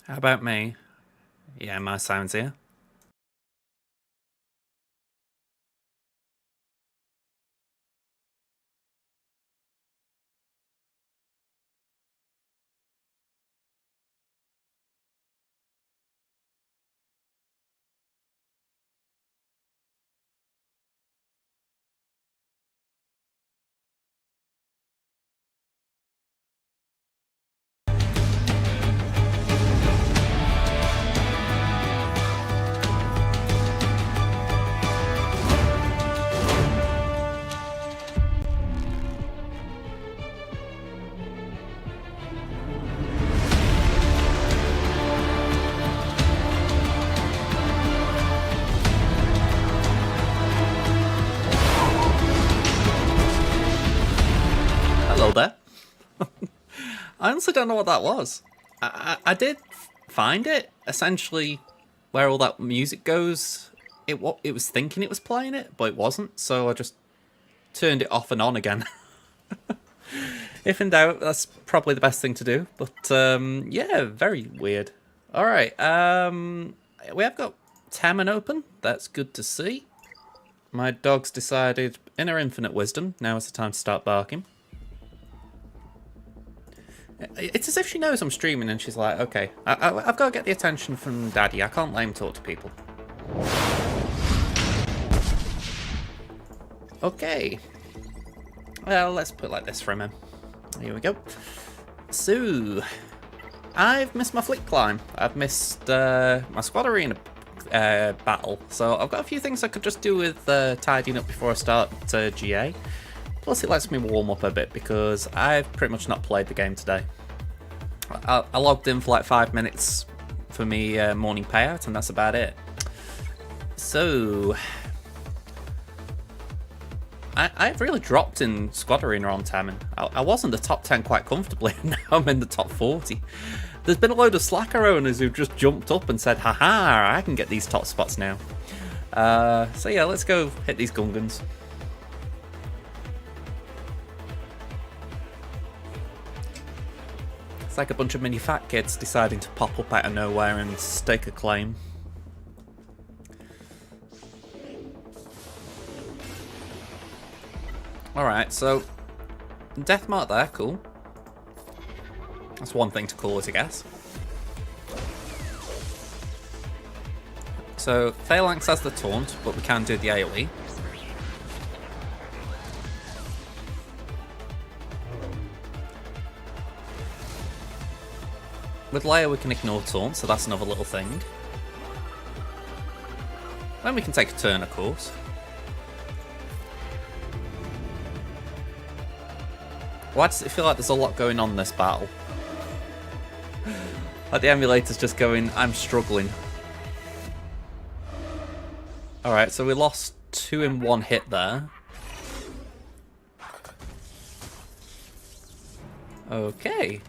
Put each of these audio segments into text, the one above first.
How about me? Yeah, my sound's here. Hello there. I honestly don't know what that was. I did find it, essentially, where all that music goes. It was thinking it was playing it, but it wasn't, so I just turned it off and on again. If in doubt, that's probably the best thing to do. But yeah, very weird. Alright, we have got Tammin open. That's good to see. My dog's decided, in her infinite wisdom, now is the time to start barking. It's as if she knows I'm streaming and she's like, okay, I've got to get the attention from Daddy. I can't let him talk to people. Okay. Well, let's put it like this for him. Here we go. So, I've missed my flick climb. I've missed my squad arena battle. So I've got a few things I could just do with tidying up before I start GA. Plus it lets me warm up a bit because I've pretty much not played the game today. I logged in for like 5 minutes for me morning payout and that's about it. So I've really dropped in squad arena on Tammin. I was in the top 10 quite comfortably and now I'm in the top 40. There's been a load of Slacker owners who've just jumped up and said, haha, I can get these top spots now. So yeah, let's go hit these Gungans. It's like a bunch of mini fat kids deciding to pop up out of nowhere and stake a claim. Alright, so death mark there, cool. That's one thing to call it, I guess. So Phalanx has the taunt, but we can do the AoE. With Leia we can ignore taunt, so that's another little thing. Then we can take a turn, of course. Why does it feel like there's a lot going on in this battle? Like the emulator's just going, I'm struggling. Alright, so we lost 2 in 1 hit there. Okay.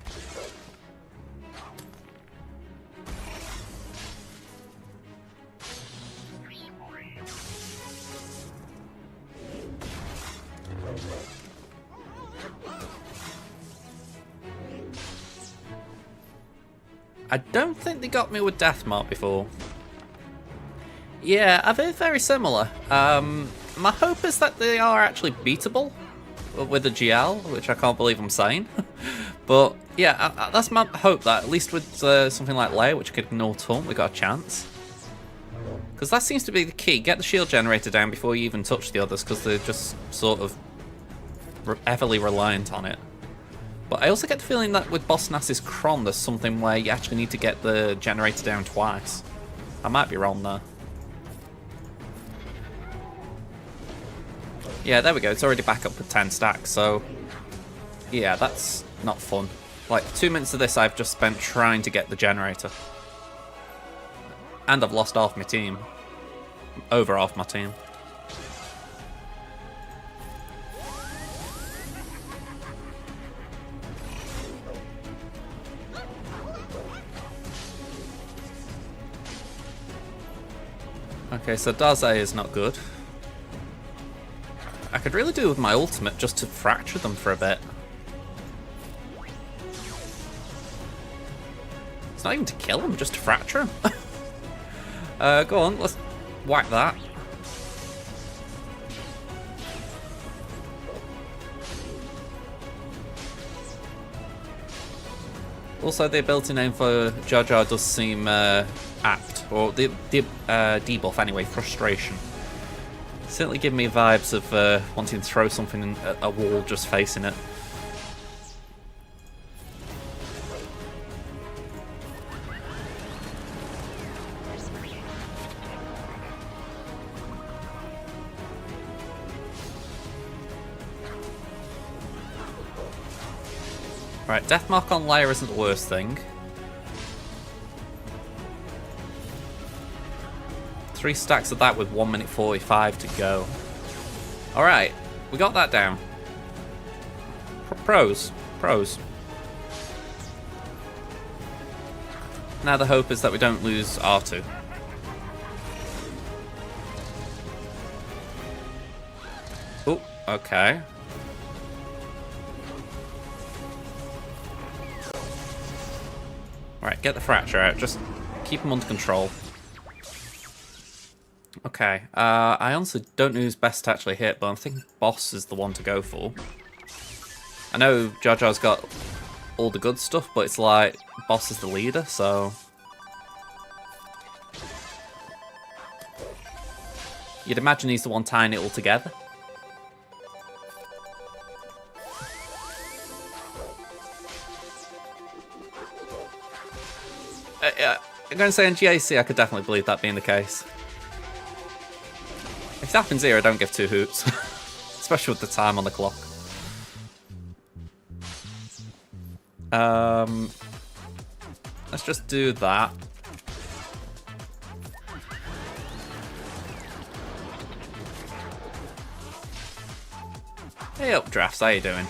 I don't think they got me with Deathmark before. Yeah, they're very similar. My hope is that they are actually beatable with a GL, which I can't believe I'm saying. But yeah, that's my hope, that at least with something like Leia, which could ignore taunt, we got a chance. Because that seems to be the key. Get the shield generator down before you even touch the others, because they're just sort of heavily reliant on it. But I also get the feeling that with Boss Nass's Kron, there's something where you actually need to get the generator down twice. I might be wrong there. Yeah, there we go. It's already back up with 10 stacks, so yeah, that's not fun. Like, 2 minutes of this I've just spent trying to get the generator. And I've lost half my team. Over half my team. Okay, so Daze is not good. I could really do with my ultimate just to fracture them for a bit. It's not even to kill him, just to fracture him. Go on, let's whack that. Also, the ability name for Jar Jar does seem apt, or the debuff anyway, frustration. Certainly give me vibes of wanting to throw something at a wall just facing it. Right, Death Mark on Leia isn't the worst thing. 3 stacks of that with 1 minute 45 to go. Alright, we got that down. Pros. Now the hope is that we don't lose R2. Oh, okay. Alright, get the fracture out. Just keep him under control. Okay, I honestly don't know who's best to actually hit, but I think Boss is the one to go for. I know Jar Jar's got all the good stuff, but it's like Boss is the leader, so... You'd imagine he's the one tying it all together. I'm going to say in GAC I could definitely believe that being the case. If it happens here, I don't give 2 hoots. Especially with the time on the clock. Let's just do that. Hey up, Drafts, how you doing?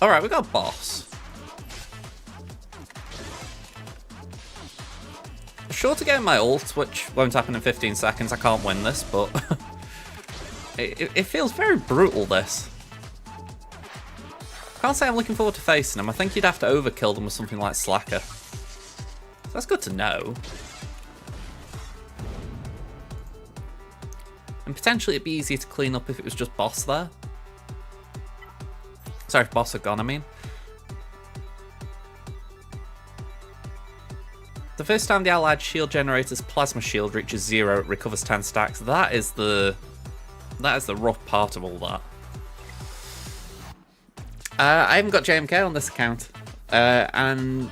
Alright, we got Boss. Sure to get my ult, which won't happen in 15 seconds. I can't win this, but it feels very brutal, this. Can't say I'm looking forward to facing him. I think you'd have to overkill them with something like Slacker. So that's good to know. And potentially it'd be easier to clean up if it was just Boss there. Sorry, if Boss had gone, I mean. The first time the allied shield generator's plasma shield reaches 0, it recovers 10 stacks. That is the rough part of all that. I haven't got JMK on this account. And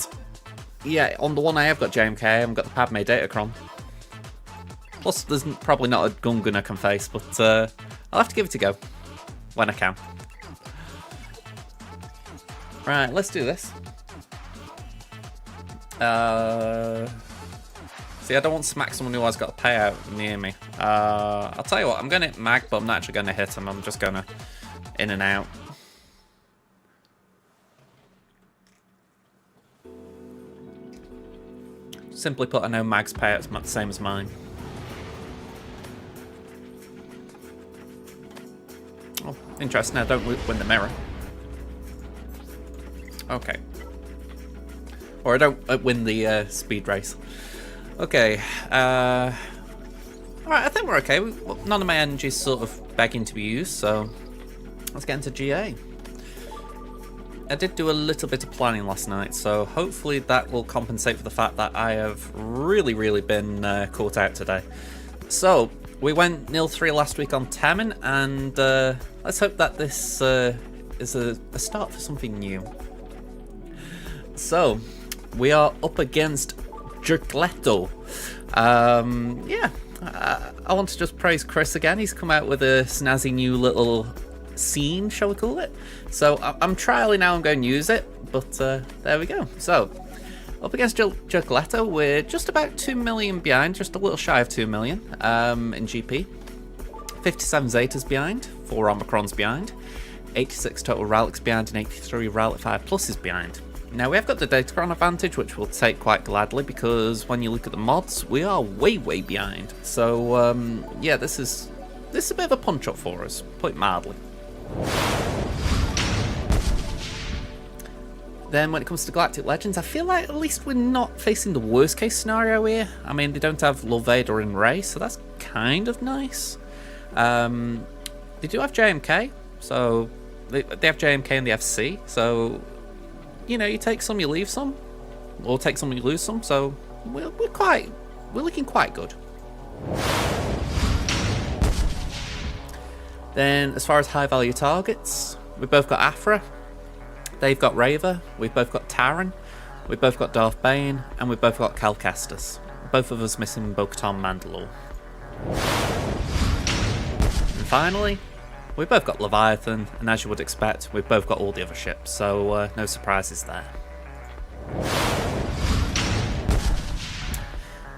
yeah, on the one I have got JMK, I haven't got the Padme Datacron. Plus, there's probably not a gun I can face, but I'll have to give it a go when I can. Right, let's do this. See, I don't want to smack someone who has got a payout near me. I'll tell you what, I'm going to hit Mag, but I'm not actually going to hit him. I'm just going to in and out. Simply put, I know Mag's payout's not the same as mine. Oh, interesting. I don't win the mirror. Okay. Or I don't win the speed race. Okay. Alright, I think we're okay. None of my energy's sort of begging to be used, so let's get into GA. I did do a little bit of planning last night, so hopefully that will compensate for the fact that I have really been caught out today. So, we went 0-3 last week on Temin, and let's hope that this is a start for something new. So, we are up against Jerkletto. Yeah, I want to just praise Chris again. He's come out with a snazzy new little scene, shall we call it? So I'm trialing now, I'm going to use it, but there we go. So, up against Jerkletto, we're just about 2 million behind, just a little shy of 2 million in GP. 57 Zetas behind, 4 Omicrons behind, 86 total Relics behind, and 83 Relic 5 Pluses behind. Now, we have got the Datacron advantage, which we'll take quite gladly, because when you look at the mods, we are way behind. So, yeah, this is a bit of a punch-up for us, put it mildly. Then when it comes to Galactic Legends, I feel like at least we're not facing the worst case scenario here. I mean, they don't have Lord Vader and Rey, so that's kind of nice. They do have JMK, so they have JMK and they have C, so you know, you take some, you leave some, or take some, you lose some. So we're looking quite good. Then, as far as high value targets, we've both got Aphra. They've got Raver, we've both got Taran, we've both got Darth Bane, and we've both got Cal Kestis. Both of us missing Bo-Katan Mandalore. And finally, we've both got Leviathan, and as you would expect, we've both got all the other ships, so no surprises there.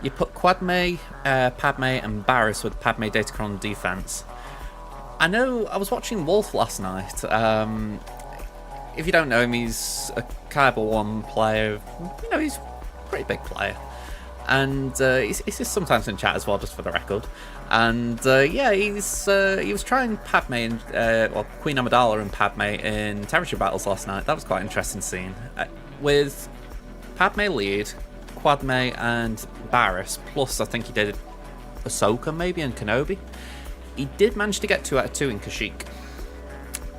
You put Padme, and Barriss with Padme Datacron defense. I know, I was watching Wolf last night. If you don't know him, he's a Kyber 1 player. You know, he's a pretty big player. And he's just sometimes in chat as well, just for the record. And yeah, he was trying Padme and Queen Amidala and Padme in territory battles last night. That was quite an interesting scene. With Padme lead, Padme and Barriss, plus I think he did Ahsoka maybe and Kenobi. He did manage to get 2 out of 2 in Kashyyyk.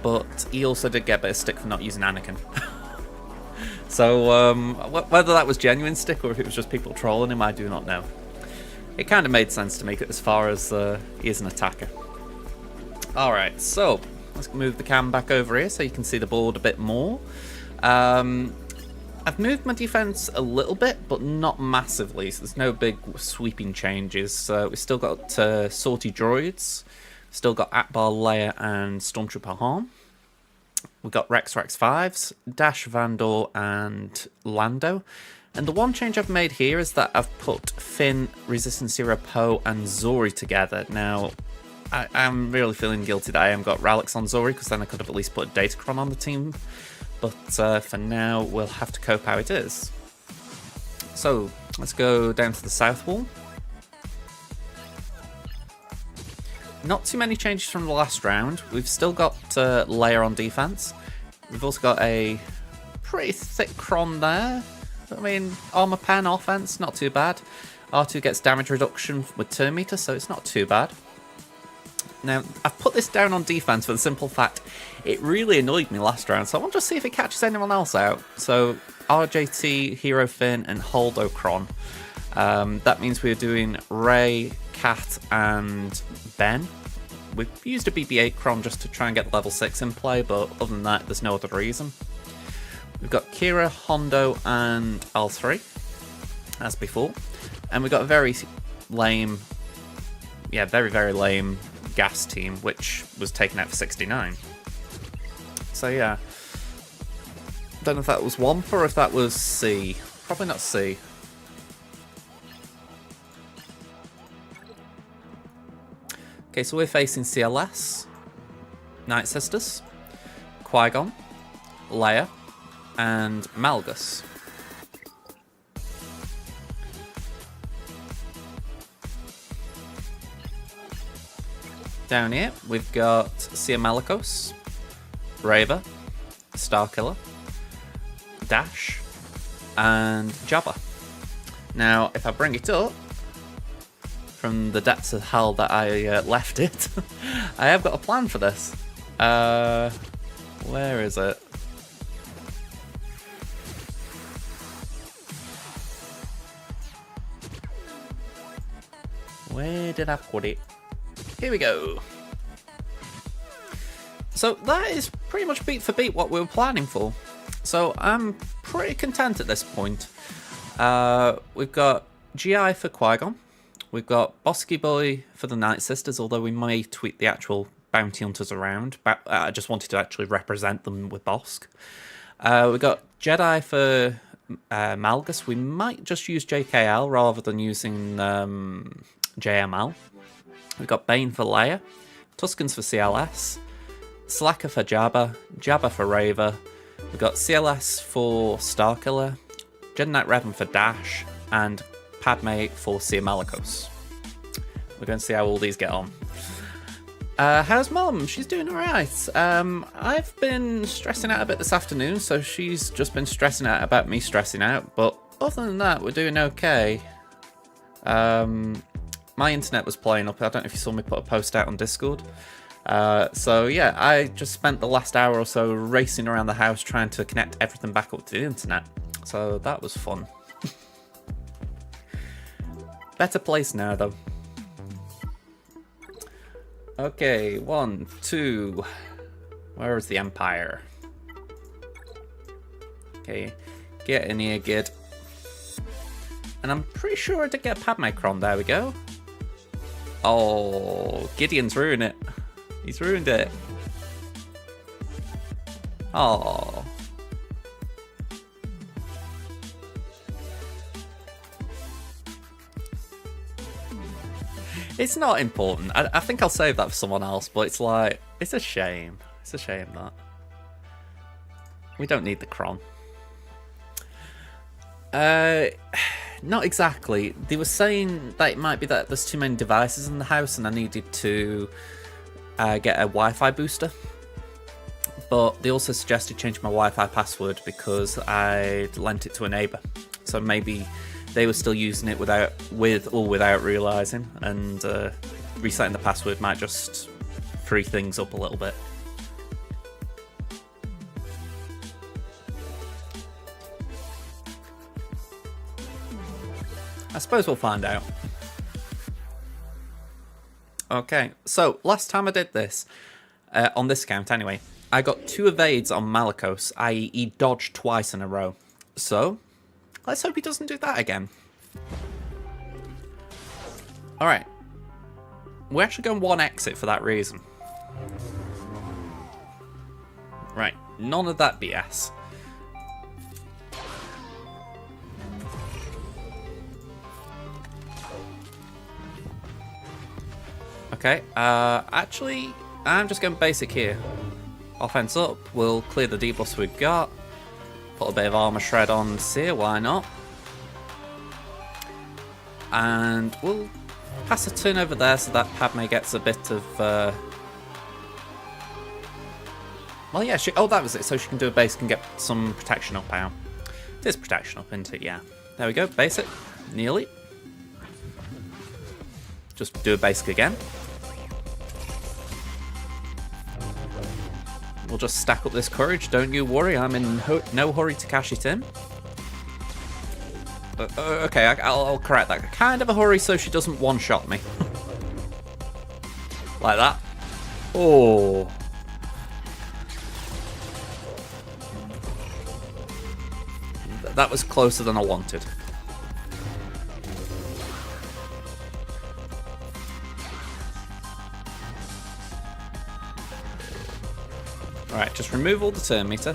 But he also did get a bit of stick for not using Anakin. So whether that was genuine stick or if it was just people trolling him, I do not know. It kind of made sense to me as far as he is an attacker. Alright, so let's move the cam back over here so you can see the board a bit more. I've moved my defense a little bit, but not massively, so there's no big sweeping changes. We've still got Sortie Droids, still got Akbar, Leia, and Stormtrooper Han. We've got Rex 5s, Dash, Vandor, and Lando. And the one change I've made here is that I've put Finn, Resistance Zero, Poe, and Zori together. Now, I'm really feeling guilty that I haven't got Ralix on Zori, because then I could have at least put Datacron on the team. But for now, we'll have to cope how it is. So, let's go down to the south wall. Not too many changes from the last round. We've still got Leia on defense. We've also got a pretty thick Cron there. I mean, armor pen offense, not too bad. R2 gets damage reduction with turn meter, so it's not too bad. Now, I've put this down on defense for the simple fact it really annoyed me last round, so I want to see if it catches anyone else out. So, RJT, Hero Finn, and Holdo Cron. That means we're doing Rey, Cat, and Ben. We've used a BB-8 Cron just to try and get level 6 in play, but other than that, there's no other reason. We've got Kira, Hondo, and L3, as before. And we've got a very lame, very, very lame gas team, which was taken out for 69. So yeah, don't know if that was Wampa or if that was C. Probably not C. Okay, so we're facing CLS, Night Sisters, Qui-Gon, Leia, and Malgus. Down here, we've got Sia Malicos, Raver, Starkiller, Dash, and Jabba. Now, if I bring it up, from the depths of hell that I left it, I have got a plan for this. Where is it? Where did I put it? Here we go. So that is pretty much beat for beat what we were planning for. So I'm pretty content at this point. We've got GI for Qui-Gon. We've got Bosky Boy for the Night Sisters, although we may tweak the actual bounty hunters around. But I just wanted to actually represent them with Bosk. We've got Jedi for Malgus. We might just use JKL rather than using JML. We've got Bane for Leia, Tuskens for CLS, Slacker for Jabba, Jabba for Raver. We've got CLS for Starkiller, Jedi Knight Revan for Dash, and Padme for Sia Malicos. We're going to see how all these get on. How's Mum? She's doing alright. I've been stressing out a bit this afternoon, so she's just been stressing out about me stressing out, but other than that, we're doing okay. My internet was playing up. I don't know if you saw me put a post out on Discord. So yeah, I just spent the last hour or so racing around the house trying to connect everything back up to the internet. So that was fun. Better place now, though. Okay, 1, 2. Where is the Empire? Okay, get in here, Gid. And I'm pretty sure I did get a Padme Cron. There we go. Oh, Gideon's ruined it. He's ruined it. Oh. It's not important. I think I'll save that for someone else, but it's like, it's a shame. It's a shame that. We don't need the Cron. Not exactly. They were saying that it might be that there's too many devices in the house and I needed to get a Wi-Fi booster. But they also suggested changing my Wi-Fi password because I'd lent it to a neighbour. So maybe they were still using it with or without realising, and resetting the password might just free things up a little bit. I suppose we'll find out. Okay, so last time I did this, on this count anyway, I got 2 evades on Malicos, i.e. he dodged twice in a row. So, let's hope he doesn't do that again. Alright. We're actually going 1 exit for that reason. Right, none of that BS. Okay, actually, I'm just going basic here. Offense up, we'll clear the debuffs we've got. Put a bit of armor shred on Seer, why not? And we'll pass a turn over there so that Padme gets a bit of... Well, yeah, oh, that was it, so she can do a basic and get some protection up out. It is protection up, isn't it? Yeah. There we go, basic. Nearly. Just do a basic again. We'll just stack up this courage, don't you worry, I'm in no hurry to cash it in. Okay, I'll correct that. Kind of a hurry so she doesn't one-shot me. Like that. Oh. That was closer than I wanted. Alright, just remove all the turn meter.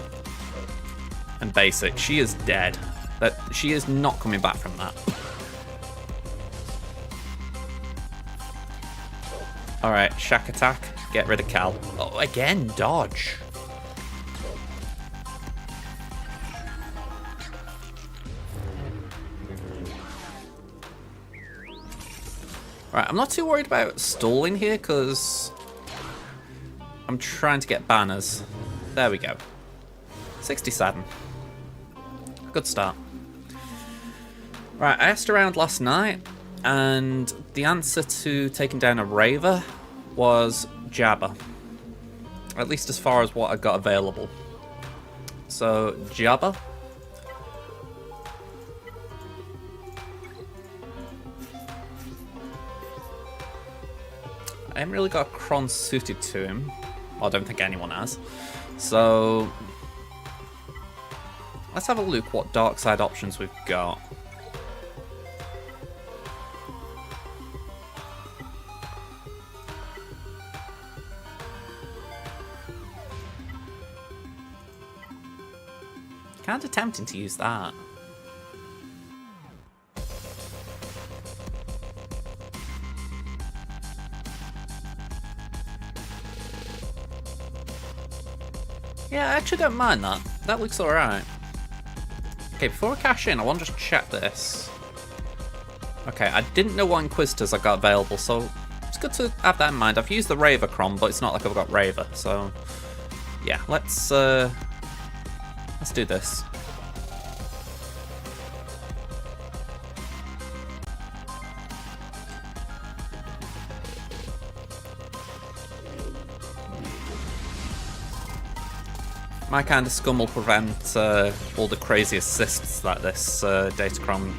And basic. She is dead. She is not coming back from that. Alright, shack attack. Get rid of Cal. Oh, again, dodge. Right, I'm not too worried about stalling here because I'm trying to get banners. There we go. 67. Good start. Right, I asked around last night, and the answer to taking down a Raver was Jabba. At least as far as what I got available. So, Jabba. I haven't really got a Cron suited to him. Well, I don't think anyone has. So, let's have a look what dark side options we've got. Kind of tempting to use that. Yeah, I actually don't mind that. That looks alright. Okay, before I cash in, I want to just check this. Okay, I didn't know what Inquisitors I got available, so it's good to have that in mind. I've used the Raver Crom, but it's not like I've got Raver, so yeah, let's do this. My kind of scum will prevent all the crazy assists that this Datacron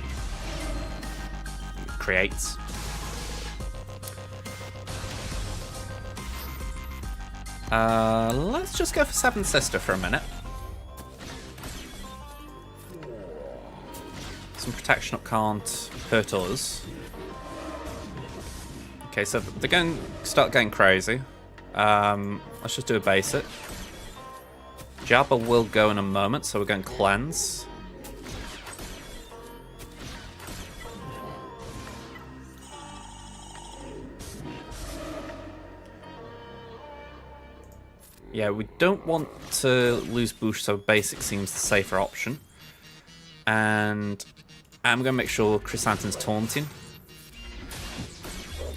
creates. Let's just go for Seven Sister for a minute. Some protection up can't hurt us. Okay, so they're going to start getting crazy. Let's just do a basic. Jabba will go in a moment, so we're going cleanse. Yeah, we don't want to lose boost, so basic seems the safer option. And I'm going to make sure Chrysanthemum's taunting.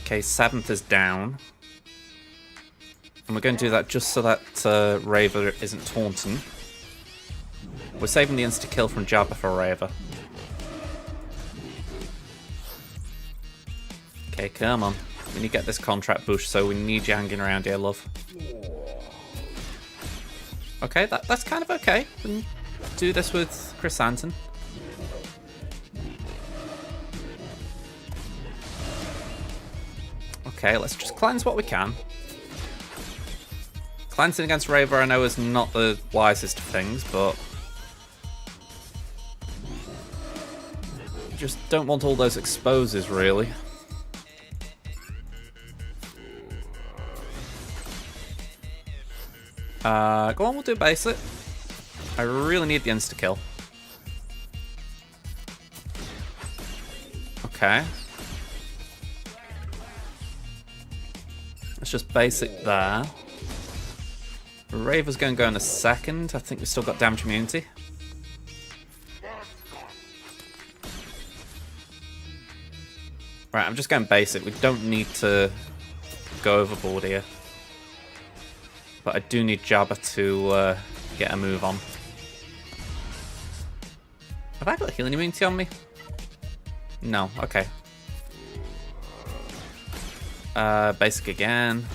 Okay, 7th is down. And we're going to do that just so that Raver isn't taunting. We're saving the insta-kill from Jabba for Raver. Okay, come on. We need to get this contract boost, so we need you hanging around here, love. Okay, that's kind of okay. We can do this with Chrysanthemum. Okay, let's just cleanse what we can. Cleansing against Raver I know is not the wisest of things, but just don't want all those exposes, really. Go on, we'll do basic. I really need the insta-kill. Okay. Let's just basic there. Raver's going to go in a second. I think we've still got damage immunity. Right, I'm just going basic. We don't need to go overboard here. But I do need Jabba to get a move on. Have I got healing immunity on me? No, okay. Basic again.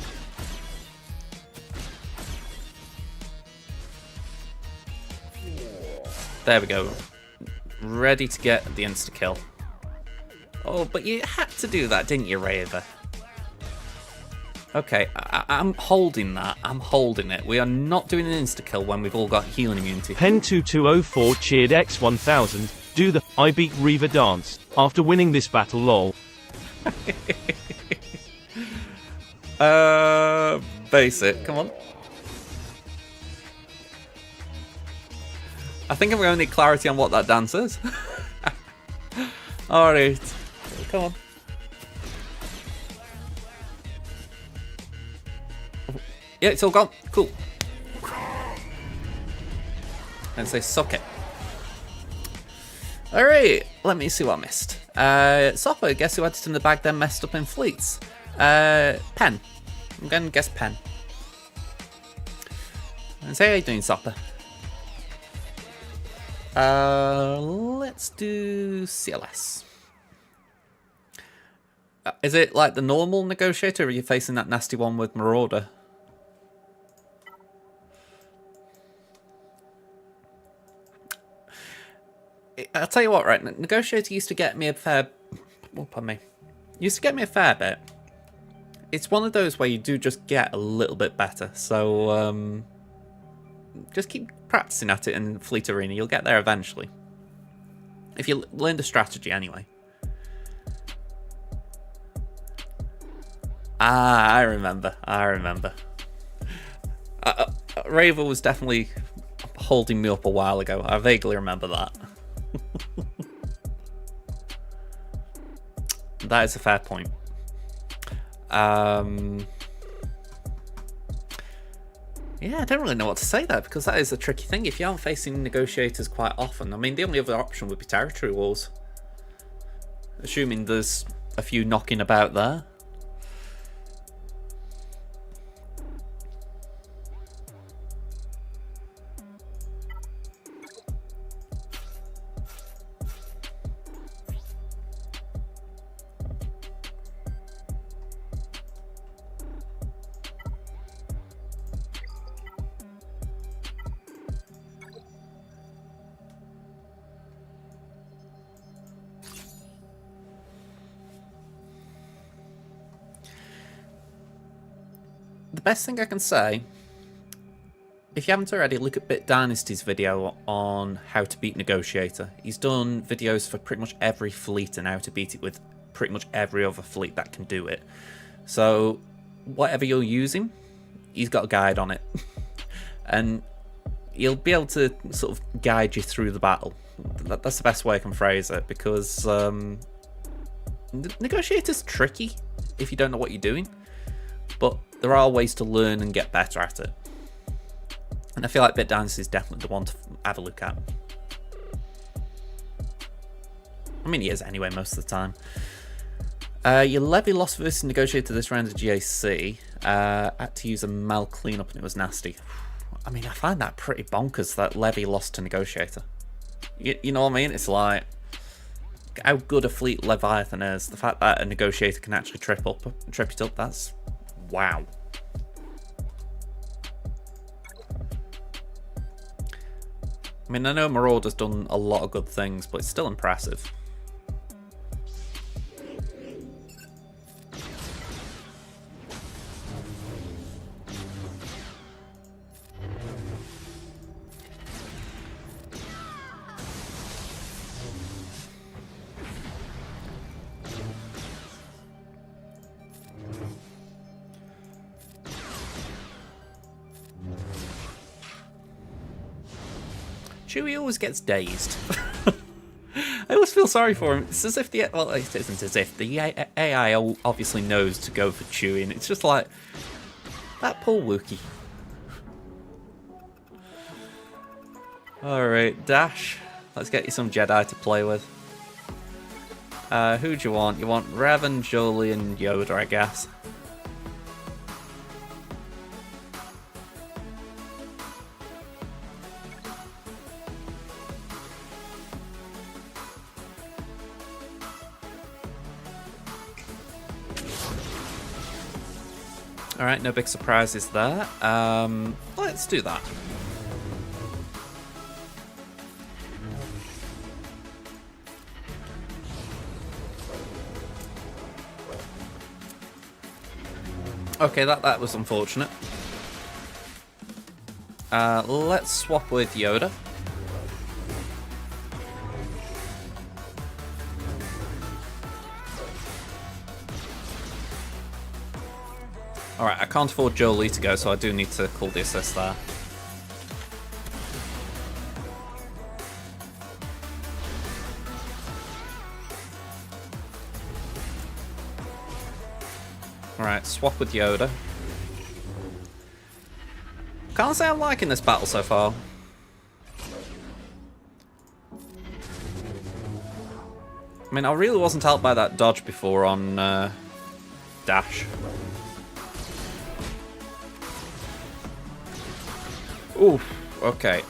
There we go. Ready to get the insta-kill. Oh, but you had to do that, didn't you, Raver? Okay, I'm holding that. I'm holding it. We are not doing an insta-kill when we've all got healing immunity. Pen2204 cheered X1000. Do the I beat Reaver dance after winning this battle, lol. Basic, come on. I think I'm going to need clarity on what that dance is. Alright, come on. Yeah, it's all gone. Cool. And say, suck it. Alright, let me see what I missed. Sopper, guess who had it in the bag then messed up in fleets? Pen. I'm going to guess Pen. And say, how you doing, Sopper? Let's do CLS. Is it like the normal negotiator, or are you facing that nasty one with Marauder? I'll tell you what, right? Negotiator used to get me a fair... Oh, pardon me. Used to get me a fair bit. It's one of those where you do just get a little bit better. So, just keep practicing at it in Fleet Arena. You'll get there eventually. If you learn the strategy anyway. Ah, I remember. Raver was definitely holding me up a while ago. I vaguely remember that. That is a fair point. Yeah, I don't really know what to say there, because that is a tricky thing. If you aren't facing negotiators quite often, I mean, the only other option would be territory wars. Assuming there's a few knocking about there. the best thing I can say, if you haven't already, look at Bit Dynasty's video on how to beat Negotiator. He's done videos for pretty much every fleet and how to beat it with pretty much every other fleet that can do it. So whatever you're using, he's got a guide on it. And he'll be able to sort of guide you through the battle. That's the best way I can phrase it, because Negotiator's tricky if you don't know what you're doing, but there are ways to learn and get better at it. And I feel like Bit Dynasty is definitely the one to have a look at. I mean, he is anyway most of the time. Your levy lost versus Negotiator this round of GAC. Had to use a Mal cleanup and it was nasty. I mean, I find that pretty bonkers that levy lost to Negotiator. You know what I mean? It's like how good a fleet Leviathan is. The fact that a Negotiator can actually trip it up, that's wow. I mean, I know Marauder's done a lot of good things, but it's still impressive. Chewie always gets dazed. I always feel sorry for him. It's as if well, it isn't as if the AI obviously knows to go for Chewie, and it's just like that poor Wookiee. All right, Dash. Let's get you some Jedi to play with. Who do you want? You want Revan, Jolie, and Yoda, I guess. Alright, no big surprises there. Let's do that. Okay, that was unfortunate. Let's swap with Yoda. Alright, I can't afford Jolie to go, so I do need to call the assist there. Alright, swap with Yoda. Can't say I'm liking this battle so far. I mean, I really wasn't helped by that dodge before on Dash. Oof, okay,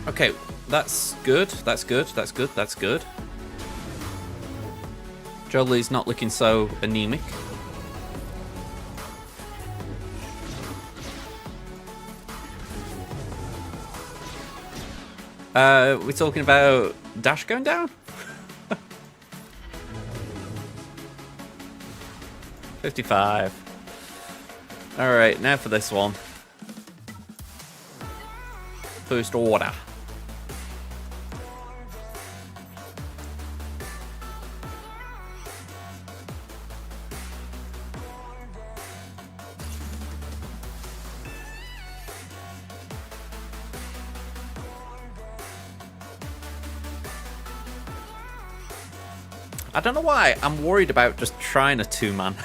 okay, that's good, that's good, that's good, that's good. Jolie's not looking so anemic. We're talking about Dash going down? 55. Alright, now for this one. First order. I don't know why I'm worried about just trying a two-man.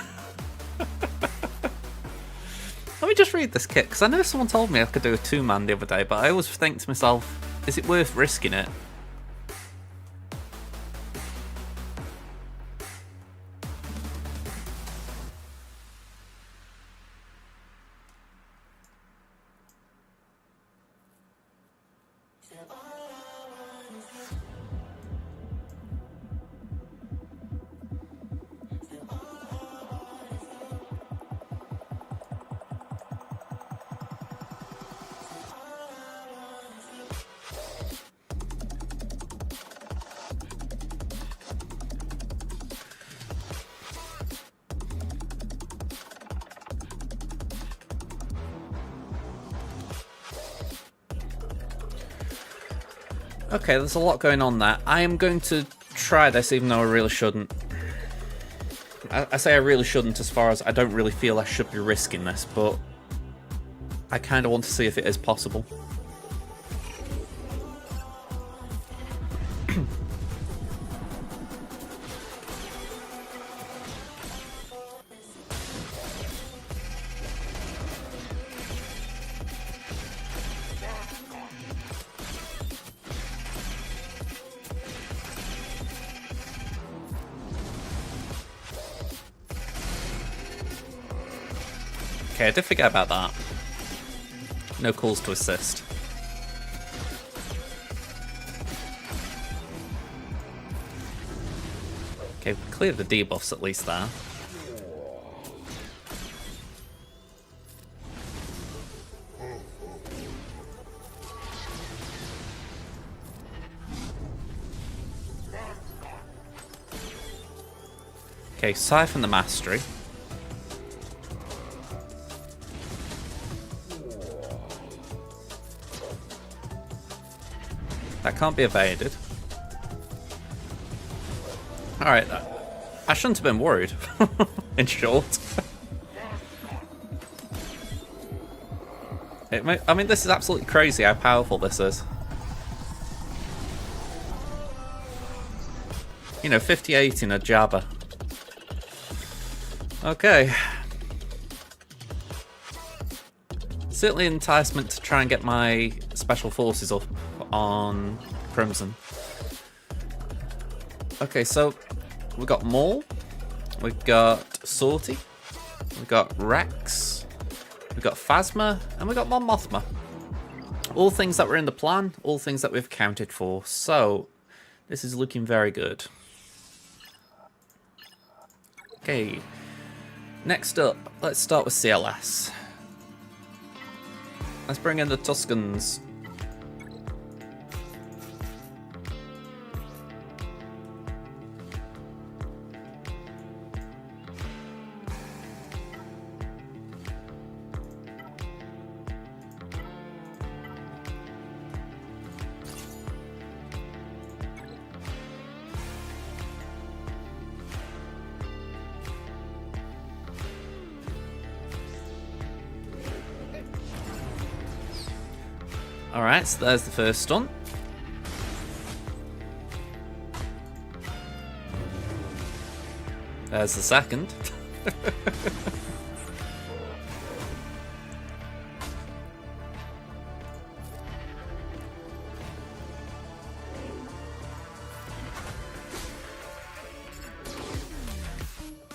Let me just read this kit, because I know someone told me I could do a two-man the other day, but I always think to myself, is it worth risking it? Okay, there's a lot going on there. I am going to try this even though I really shouldn't. I say I really shouldn't as far as I don't really feel I should be risking this, but I kind of want to see if it is possible. Okay, I did forget about that. No calls to assist. Okay, clear the debuffs at least there. Okay, siphon the mastery. That can't be evaded. Alright, I shouldn't have been worried, in short. I mean, this is absolutely crazy how powerful this is. You know, 58 in a jabber. Okay. Certainly an enticement to try and get my special forces up on Crimson. Okay, so we've got Maul, we've got Sortie, we've got Rex, we've got Phasma, and we've got Mon Mothma. All things that were in the plan, all things that we've accounted for. So this is looking very good. Okay, next up, let's start with CLS. Let's bring in the Tuscans. Alright, so there's the first stunt. There's the second.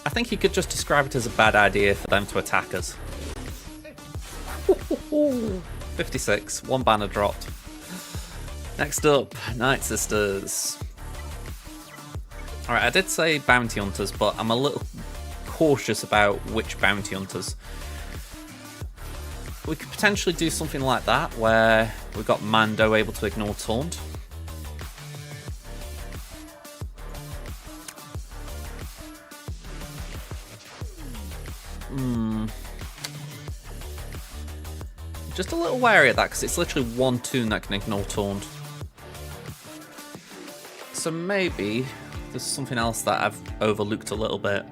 I think you could just describe it as a bad idea for them to attack us. 56, one banner dropped. Next up, Night Sisters. Alright, I did say bounty hunters, but I'm a little cautious about which bounty hunters. We could potentially do something like that, where we've got Mando able to ignore taunt. Just a little wary of that, because it's literally one toon that can ignore taunt. So maybe there's something else that I've overlooked a little bit.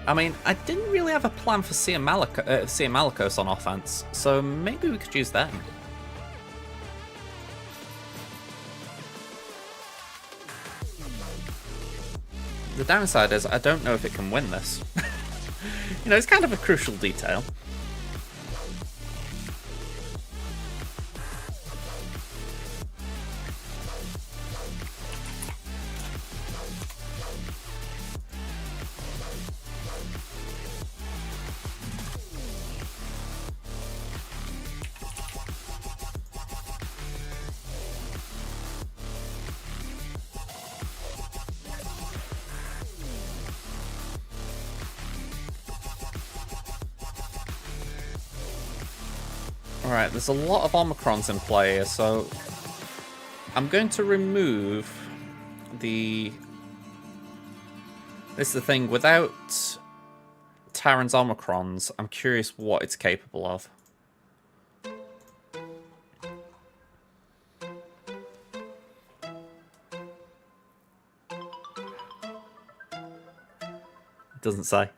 I mean, I didn't really have a plan for Sia Malicos on offense, so maybe we could use them. The downside is I don't know if it can win this. You know, it's kind of a crucial detail. Alright, there's a lot of Omicrons in play here, so I'm going to remove the... This is the thing, without Terran's Omicrons, I'm curious what it's capable of. It doesn't say.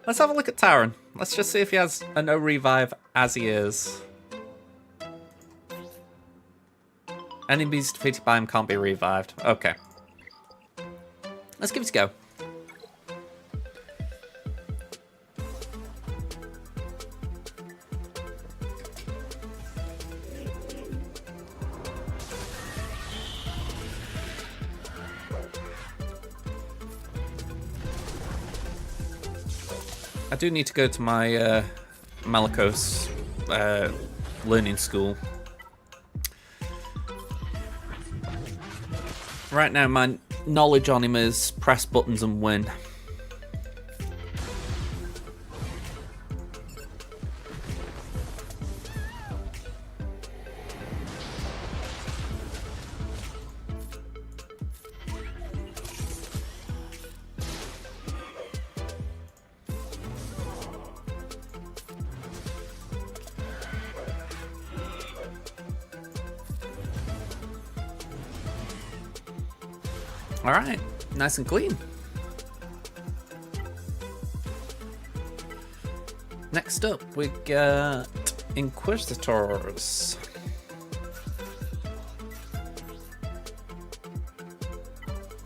Let's have a look at Terran. Let's just see if he has a no revive as he is. Enemies defeated by him can't be revived. Okay. Let's give it a go. I do need to go to my Malicos learning school. Right now, my knowledge on him is press buttons and win. Alright, nice and clean. Next up, we got Inquisitors.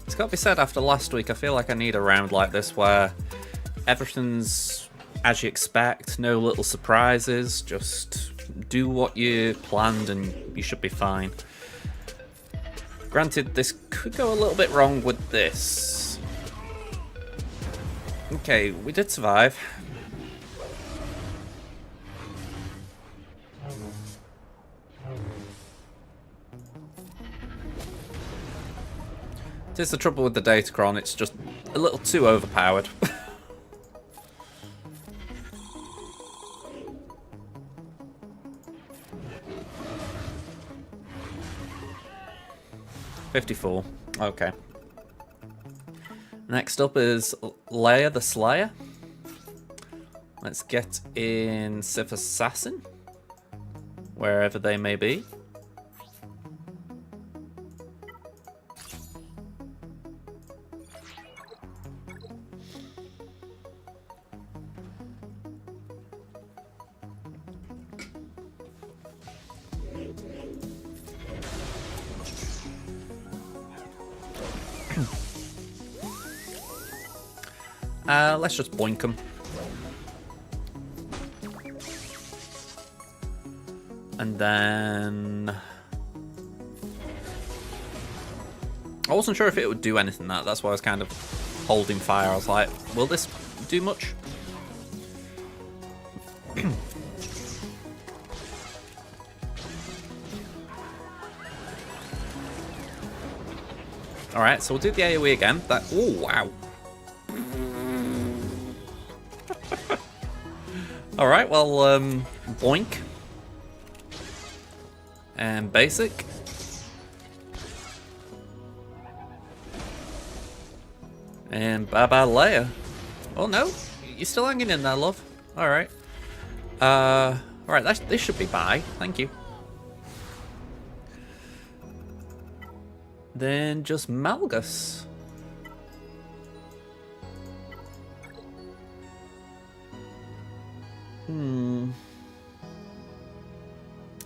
It's got to be said, after last week, I feel like I need a round like this where everything's as you expect, no little surprises, just do what you planned and you should be fine. Granted, this could go a little bit wrong with this. Okay, we did survive. This is the trouble with the Datacron, it's just a little too overpowered. $54. Okay. Next up is Leia the Slayer. Let's get in Sith Assassin, wherever they may be. Let's just boink them. And then... I wasn't sure if it would do anything that's why I was kind of holding fire. I was like, will this do much? Alright, so we'll do the AoE again. Oh, wow. Alright, well, boink. And basic. And bye-bye Leia. Oh no, you're still hanging in there, love. Alright. Alright, this should be bye. Thank you. Then just Malgus.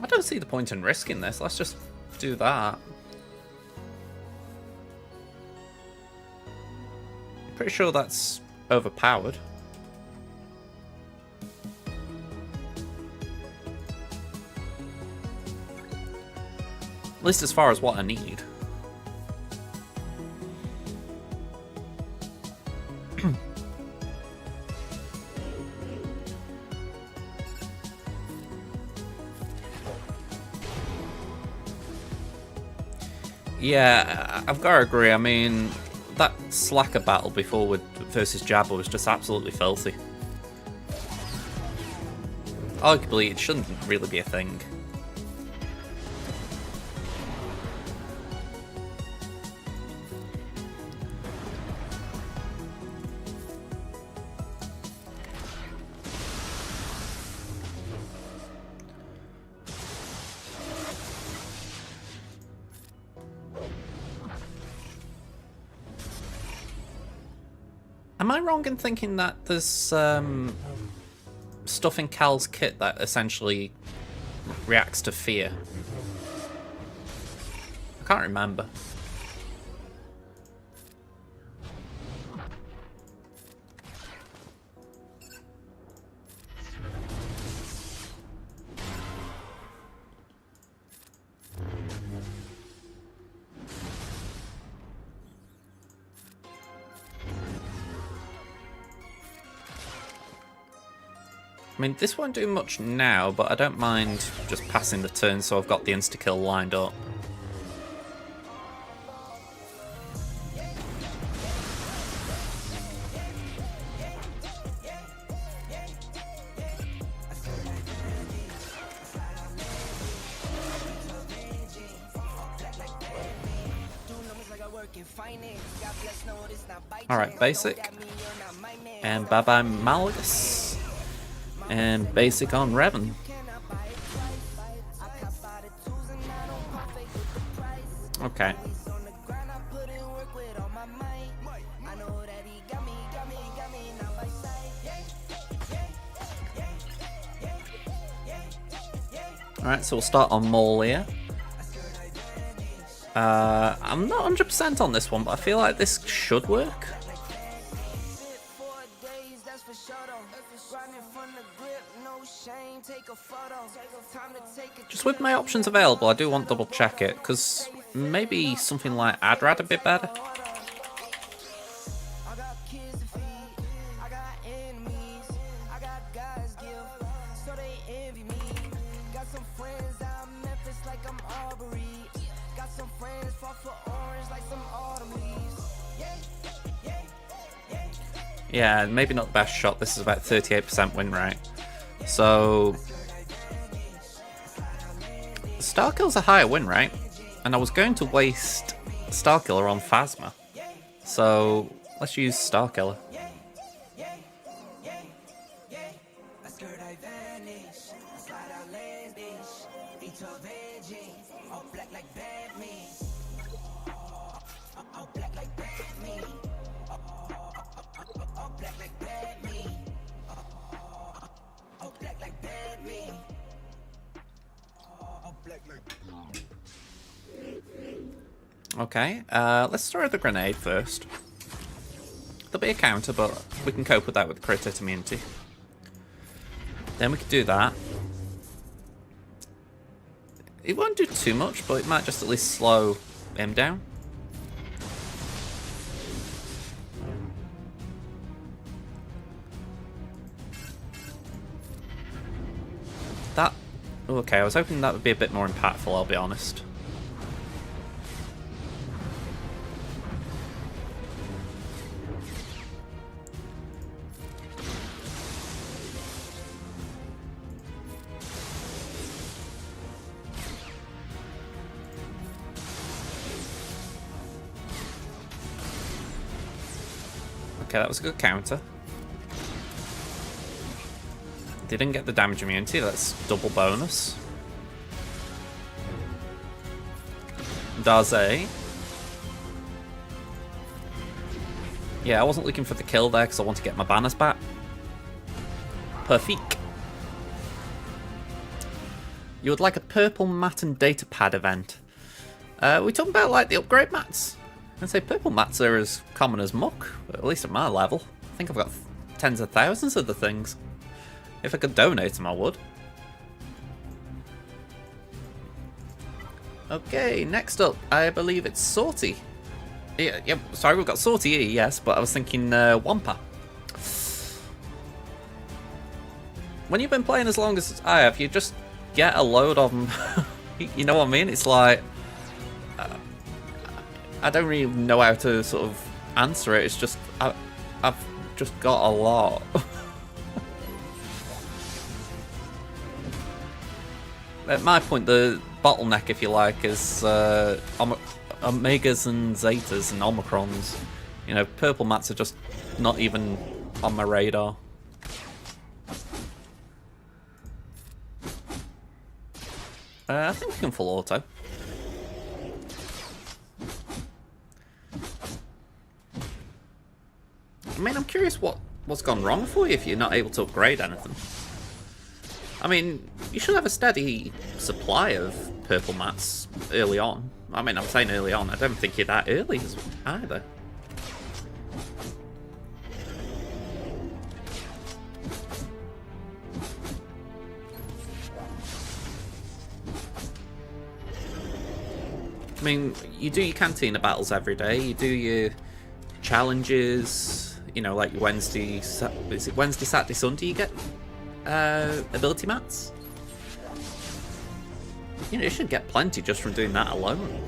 I don't see the point in risking this. Let's just do that. Pretty sure that's overpowered. At least as far as what I need. Yeah, I've got to agree. I mean, that Slacker battle before versus Jabba was just absolutely filthy. arguably it shouldn't really be a thing. Am I wrong in thinking that there's stuff in Cal's kit that essentially reacts to fear? I can't remember. I mean, this won't do much now, but I don't mind just passing the turn so I've got the insta-kill lined up. Alright, basic. And bye-bye Malgus. And basic on Revan. Okay. Alright, so we'll start on Molia. I'm not 100% on this one, but I feel like this should work. Just with my options available, I do want to double check it, because maybe something like Adrad a bit better. Yeah, maybe not the best shot. This is about 38% win rate. So Starkill's a higher win rate, and I was going to waste Starkiller on Phasma. So let's use Starkiller. Okay, let's throw the grenade first. There'll be a counter, but we can cope with that with crit hit immunity. Then we could do that. It won't do too much, but it might just at least slow him down. That... Okay, I was hoping that would be a bit more impactful, I'll be honest. Okay, that was a good counter. Didn't get the damage immunity, that's double bonus. Daze. Yeah, I wasn't looking for the kill there because I want to get my banners back. Perfect. You would like a purple mat and data pad event. We talking about like the upgrade mats? I'd say purple mats are as common as muck, at least at my level. I think I've got tens of thousands of the things. If I could donate them, I would. Okay, next up, I believe it's Sortie. Yeah, sorry, we've got Sortie here, yes, but I was thinking Wampa. When you've been playing as long as I have, you just get a load of them. You know what I mean? It's like... I don't really know how to sort of answer it. It's just I've just got a lot. at my point, the bottleneck, if you like, is Omegas and Zetas and Omicrons. You know, purple mats are just not even on my radar. I think we can full auto. I mean, I'm curious what's gone wrong for you if you're not able to upgrade anything. I mean, you should have a steady supply of purple mats early on. I mean, I'm saying early on. I don't think you're that early either. I mean, you do your cantina battles every day. You do your challenges. You know, like Wednesday, is it Wednesday, Saturday, Sunday? You get ability mats. You know, you should get plenty just from doing that alone.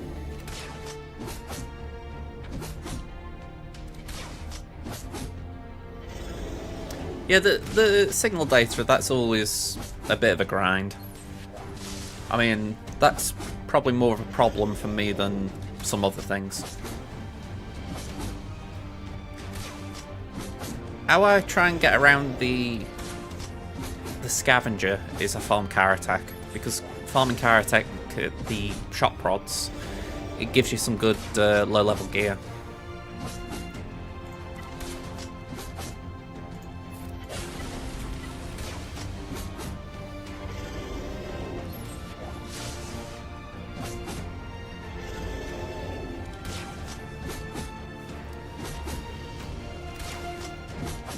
Yeah, the signal data, that's always a bit of a grind. I mean, that's probably more of a problem for me than some other things. How I try and get around the scavenger is I farm car attack, because farming car attack, the shot prods, it gives you some good low level gear.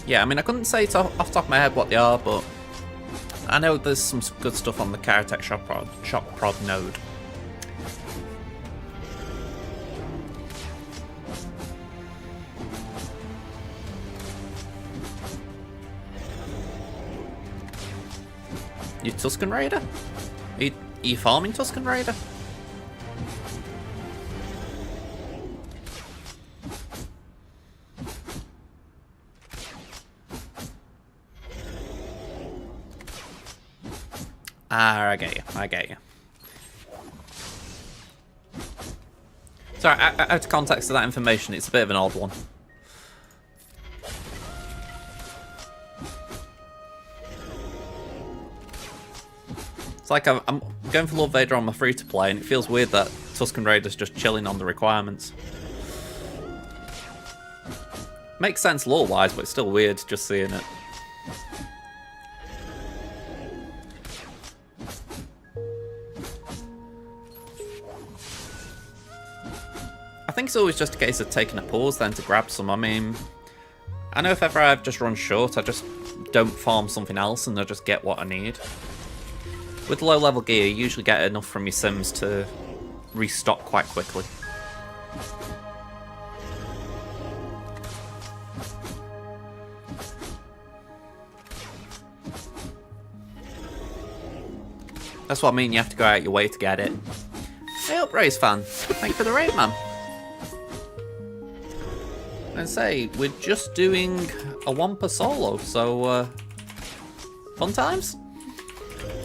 Yeah, I mean, I couldn't say off the top of my head what they are, but I know there's some good stuff on the Karatech Shock Prod node. You Tusken Raider? Are you farming Tusken Raider? Ah, I get you. Sorry, out of context of that information, it's a bit of an odd one. It's like I'm going for Lord Vader on my free-to-play, and it feels weird that Tusken Raider's just chilling on the requirements. Makes sense lore-wise, but it's still weird just seeing it. I think it's always just a case of taking a pause then to grab some. I mean, I know if ever I've just run short, I just don't farm something else and I just get what I need. With low level gear, you usually get enough from your sims to restock quite quickly. That's what I mean, you have to go out your way to get it. Hey up, Race fan. Thank you for the raid, man. And say, we're just doing a Wampa solo, so fun times?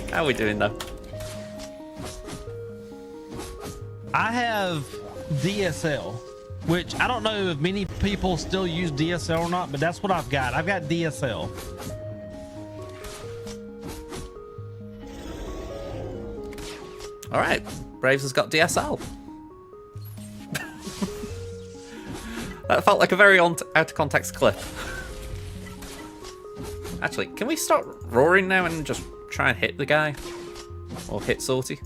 How are we doing though? I have DSL, which I don't know if many people still use DSL or not, but that's what I've got. I've got DSL. Alright, Braves has got DSL. That felt like a very out of context clip. Actually, can we start roaring now and just try and hit the guy? Or hit Sorty?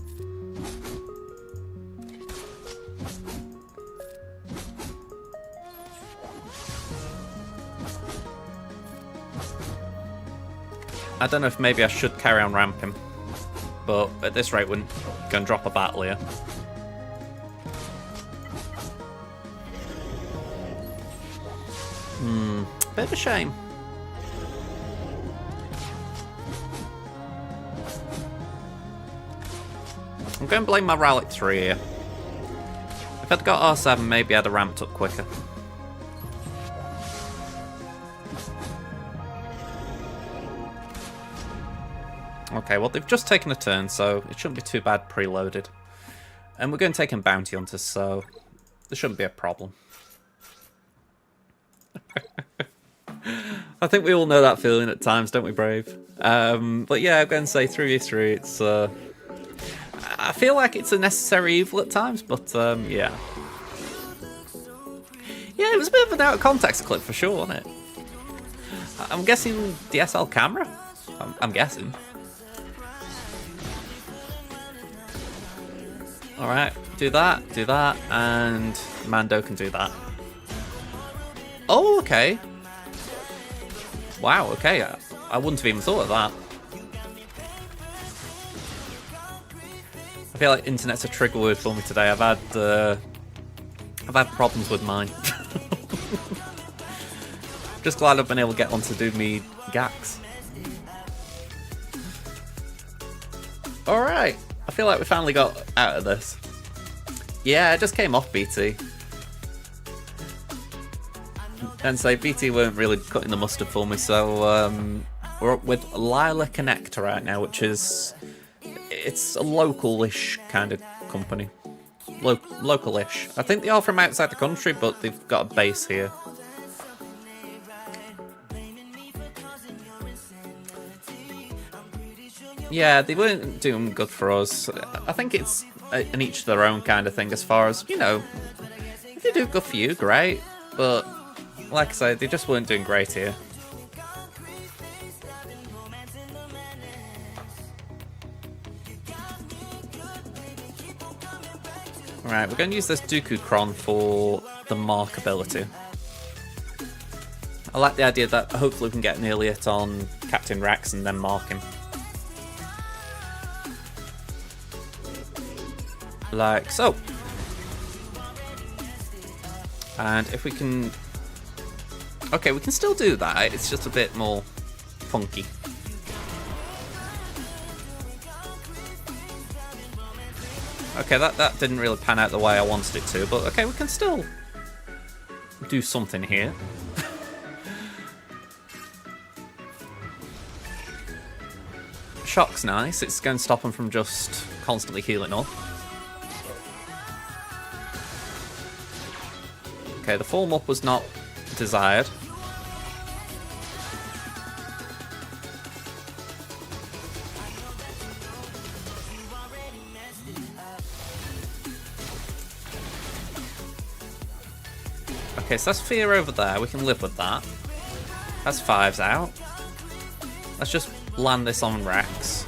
I don't know if maybe I should carry on ramping, but at this rate we're going to drop a battle here. Bit of a shame. I'm going to blame my Relic 3 here. If I'd got R7, maybe I'd have ramped up quicker. Okay, well, they've just taken a turn, so it shouldn't be too bad preloaded. And we're going to take in bounty hunters, so there shouldn't be a problem. I think we all know that feeling at times, don't we, Brave? But yeah, I'm going to say 3v3. It's I feel like it's a necessary evil at times, but yeah. Yeah, it was a bit of an out of context clip for sure, wasn't it? I'm guessing DSL camera? I'm guessing. Alright, do that, and Mando can do that. Oh, okay. Wow, okay. I wouldn't have even thought of that. I feel like internet's a trigger word for me today. I've had problems with mine. Just glad I've been able to get on to do me gax. Alright, I feel like we finally got out of this. Yeah, it just came off BT. And so BT weren't really cutting the mustard for me, so we're up with Lila Connect right now, which is... It's a local-ish kind of company. Local-ish. I think they are from outside the country, but they've got a base here. Yeah, they weren't doing good for us. I think it's an each to their own kind of thing as far as, you know, if they do good for you, great. But, like I said, they just weren't doing great here. Right, we're going to use this Dooku Kron for the mark ability. I like the idea that hopefully we can get an early hit on Captain Rex and then mark him. Like so. And if we can... Okay, we can still do that, it's just a bit more funky. Okay, that didn't really pan out the way I wanted it to, but okay, we can still do something here. Shock's nice, it's going to stop him from just constantly healing up. Okay, the form up was not desired. Okay, so that's fear over there. We can live with that. That's 5's out. Let's just land this on Rex.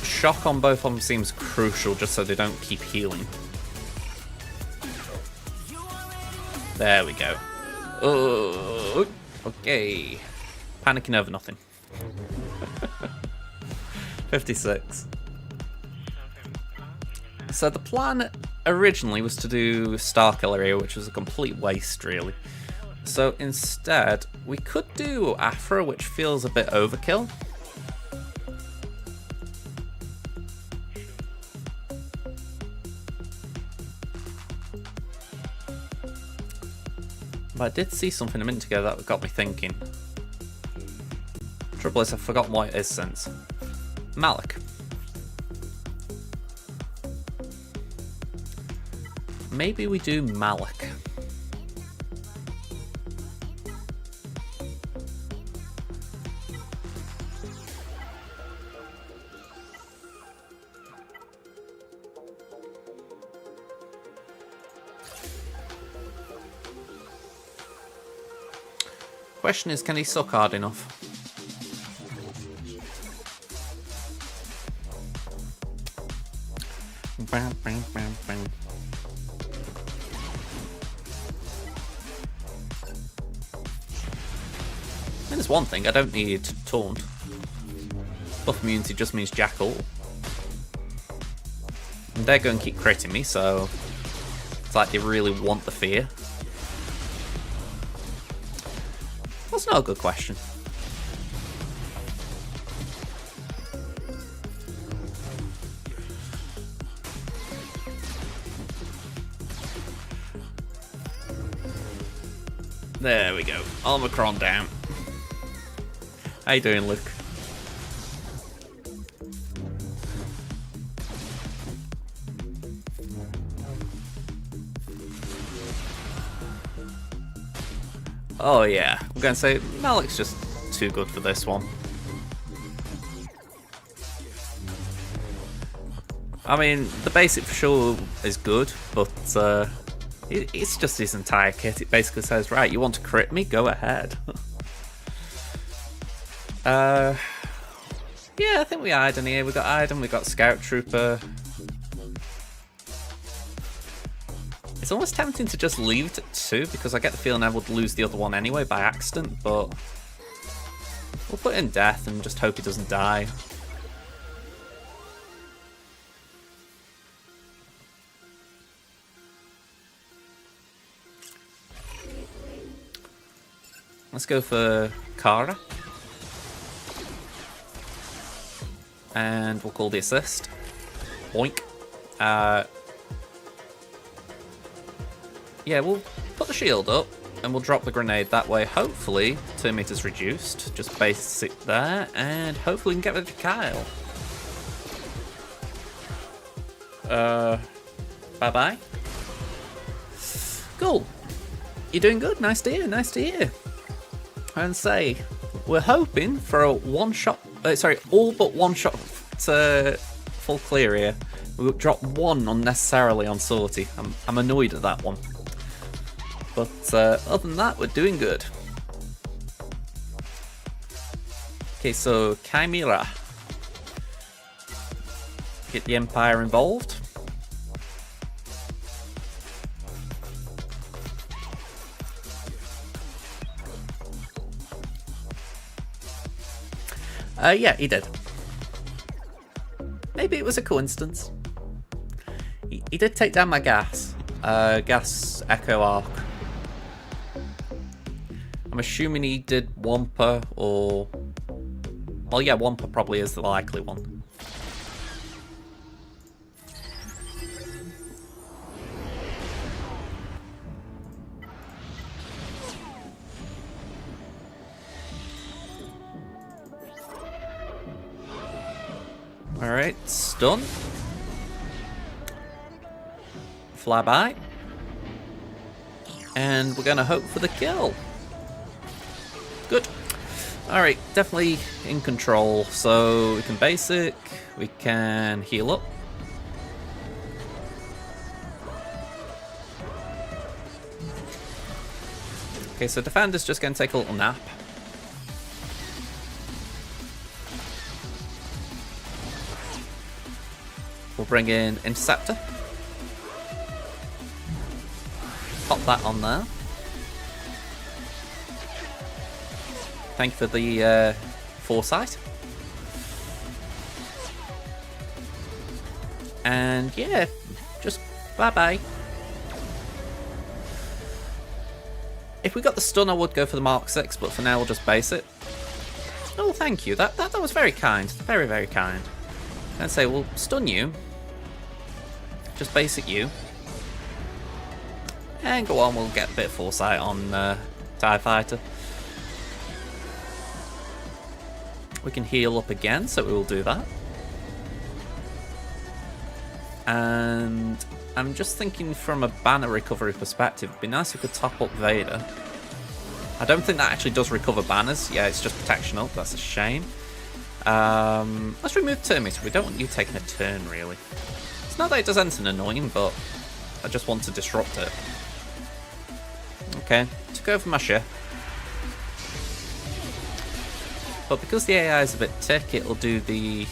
Shock on both of them seems crucial just so they don't keep healing. There we go. Oh, okay. Panicking over nothing. 56. So the plan originally was to do Starkiller here, which was a complete waste, really. So instead, we could do Afra, which feels a bit overkill. But I did see something a minute ago that got me thinking. Trouble is, I've forgotten what it is since. Malik. Maybe we do Malik. Question is, can he suck hard enough? Bam, bam, bam, bam. I mean, there's one thing, I don't need Taunt. Buff immunity just means Jackal. And they're going to keep critting me, so it's like they really want the fear. That's not a good question. There we go. Omicron down. How you doing, Luke? Oh yeah, I'm going to say Malik's just too good for this one. I mean, the basic for sure is good, but it's just his entire kit. It basically says, right, you want to crit me? Go ahead. Yeah, I think we Iden here. We got Iden, we got Scout Trooper. It's almost tempting to just leave it at 2 because I get the feeling I would lose the other one anyway by accident, but we'll put in Death and just hope he doesn't die. Let's go for Kara. And we'll call the assist. Boink. Yeah, we'll put the shield up and we'll drop the grenade that way. Hopefully, 2 meters reduced. Just base it there and hopefully we can get rid of Kyle. Bye-bye. Cool. You're doing good. Nice to hear. Nice to hear. And say, we're hoping for a one-shot... all but one shot to full clear here. We dropped 1 unnecessarily on Sortie. I'm annoyed at that one. But other than that, we're doing good. Okay, so Chimera. Get the Empire involved. Yeah, he did. Maybe it was a coincidence. He did take down my gas. Gas Echo Arc. I'm assuming he did Wampa or... Well, yeah, Wampa probably is the likely one. Alright, stun. Flyby. And we're gonna hope for the kill. Good. Alright, definitely in control. So we can basic, we can heal up. Okay, so Defender's just gonna take a little nap. We'll bring in Interceptor. Pop that on there. Thank you for the foresight. And yeah, just bye-bye. If we got the stun, I would go for the Mark 6, but for now we'll just base it. Oh, thank you. That was very kind. Very, very kind. And say, we'll stun you. Just basic you. And go on, we'll get a bit of foresight on TIE Fighter. We can heal up again, so we will do that. And I'm just thinking from a banner recovery perspective, it'd be nice if we could top up Vader. I don't think that actually does recover banners. Yeah, it's just protection up. That's a shame. Let's remove turn meter. We don't want you taking a turn, really. It's not that it does anything annoying, but I just want to disrupt it. Okay, took over my ship. But because the AI is a bit tick, it'll do the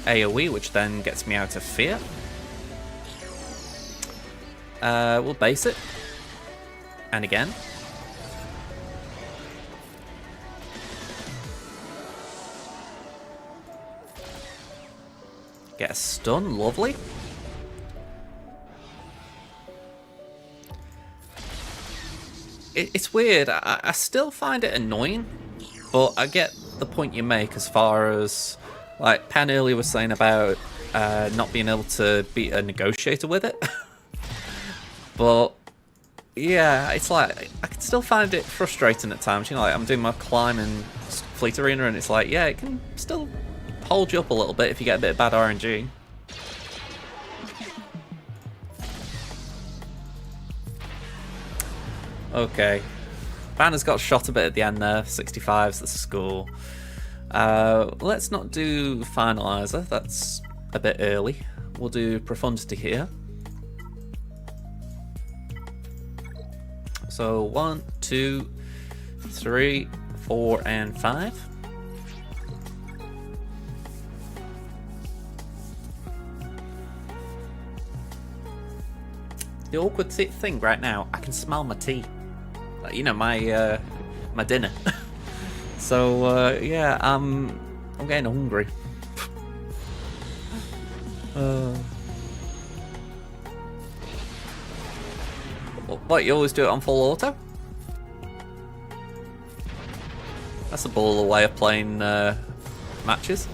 AoE, which then gets me out of fear. We'll base it. And again. Get a stun, lovely. It's weird, I still find it annoying, but I get the point you make as far as, like, Pen earlier was saying about not being able to be a negotiator with it. But Yeah, it's like I can still find it frustrating at times. You know, like I'm doing my climb in Fleet Arena, and it's like, yeah, it can still hold you up a little bit if you get a bit of bad RNG. Okay, Banner's got shot a bit at the end there. 65's the score. Let's not do Finalizer. That's a bit early. We'll do Profundity here. So 1, 2, 3, 4, and 5. The awkward thing right now, I can smell my tea. Like, you know, my my dinner. So yeah, I'm getting hungry. What, you always do it on full auto? That's a baller way of playing matches.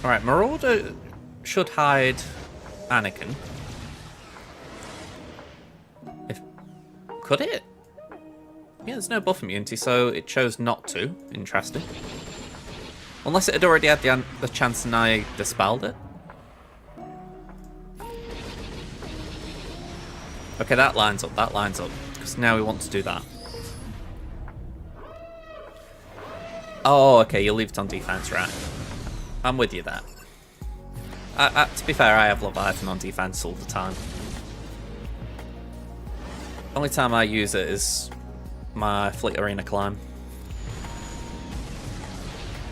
Alright, Marauder should hide Anakin. Could it? Yeah, there's no buff immunity, so it chose not to. Interesting. Unless it had already had the chance and I dispelled it. Okay, that lines up, because now we want to do that. Oh, okay, you leave it on defense, right. I'm with you there. To be fair, I have Leviathan on defense all the time. Only time I use it is my Fleet Arena climb.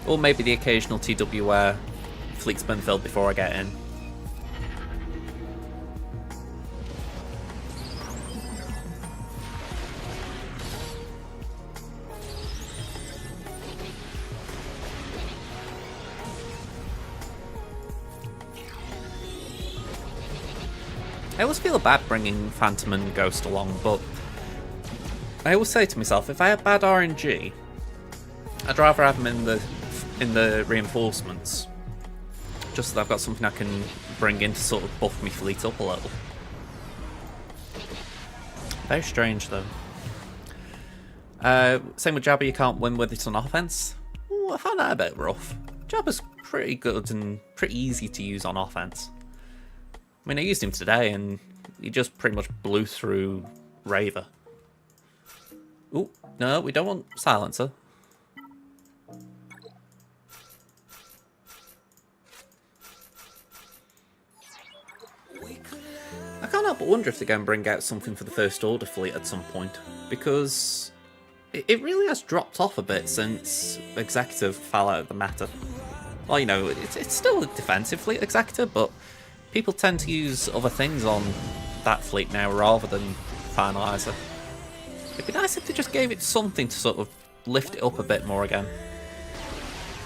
Or maybe the occasional TW where Fleet's been filled before I get in. I always feel bad bringing Phantom and Ghost along, but I always say to myself, if I have bad RNG, I'd rather have them in the reinforcements, just so that I've got something I can bring in to sort of buff me fleet up a little. Very strange, though. Same with Jabba, you can't win with it on offense. Ooh, I found that a bit rough. Jabba's pretty good and pretty easy to use on offense. I mean, I used him today, and he just pretty much blew through Raver. Ooh, no, we don't want Silencer. I can't help but wonder if they're going to bring out something for the First Order fleet at some point, because it really has dropped off a bit since Executive fell out of the meta. Well, you know, it's still a defensive fleet, Executive, but people tend to use other things on that fleet now rather than Finalizer. It'd be nice if they just gave it something to sort of lift it up a bit more again.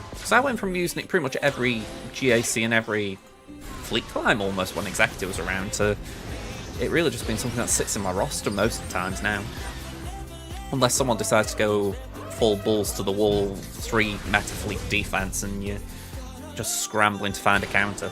Because I went from using it pretty much every GAC and every fleet climb almost when Executive was around to it really just being something that sits in my roster most of the times now. Unless someone decides to go full balls to the wall, 3 meta fleet defense, and you're just scrambling to find a counter.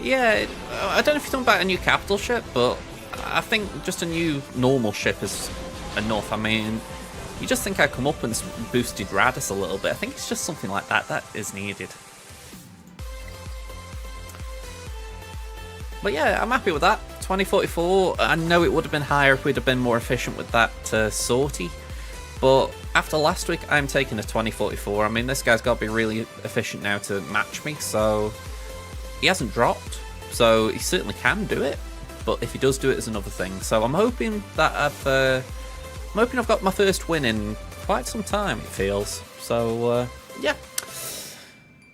Yeah, I don't know if you're talking about a new capital ship, but I think just a new normal ship is enough. I mean, you just think I come up and boosted Radis a little bit. I think it's just something like that that is needed. But yeah, I'm happy with that. 2044, I know it would have been higher if we'd have been more efficient with that sortie. But after last week, I'm taking a 2044. I mean, this guy's got to be really efficient now to match me, so he hasn't dropped, so he certainly can do it. But if he does do it, is another thing. So I'm hoping that I've got my first win in quite some time. It feels so. Yeah,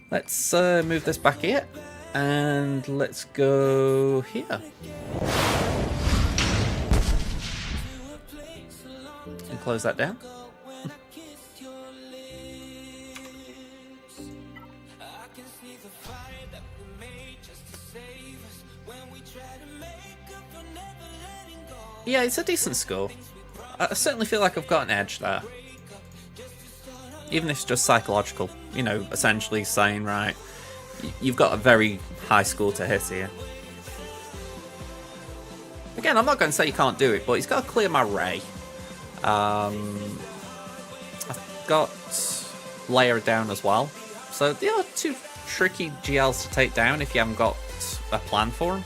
let's move this back here. And let's go here. And close that down. Yeah, it's a decent score. I certainly feel like I've got an edge there. Even if it's just psychological. You know, essentially saying, right, you've got a very high score to hit here. Again, I'm not going to say you can't do it, but he's got to clear my Ray. I've got Layer down as well. So they are two tricky GLs to take down if you haven't got a plan for them.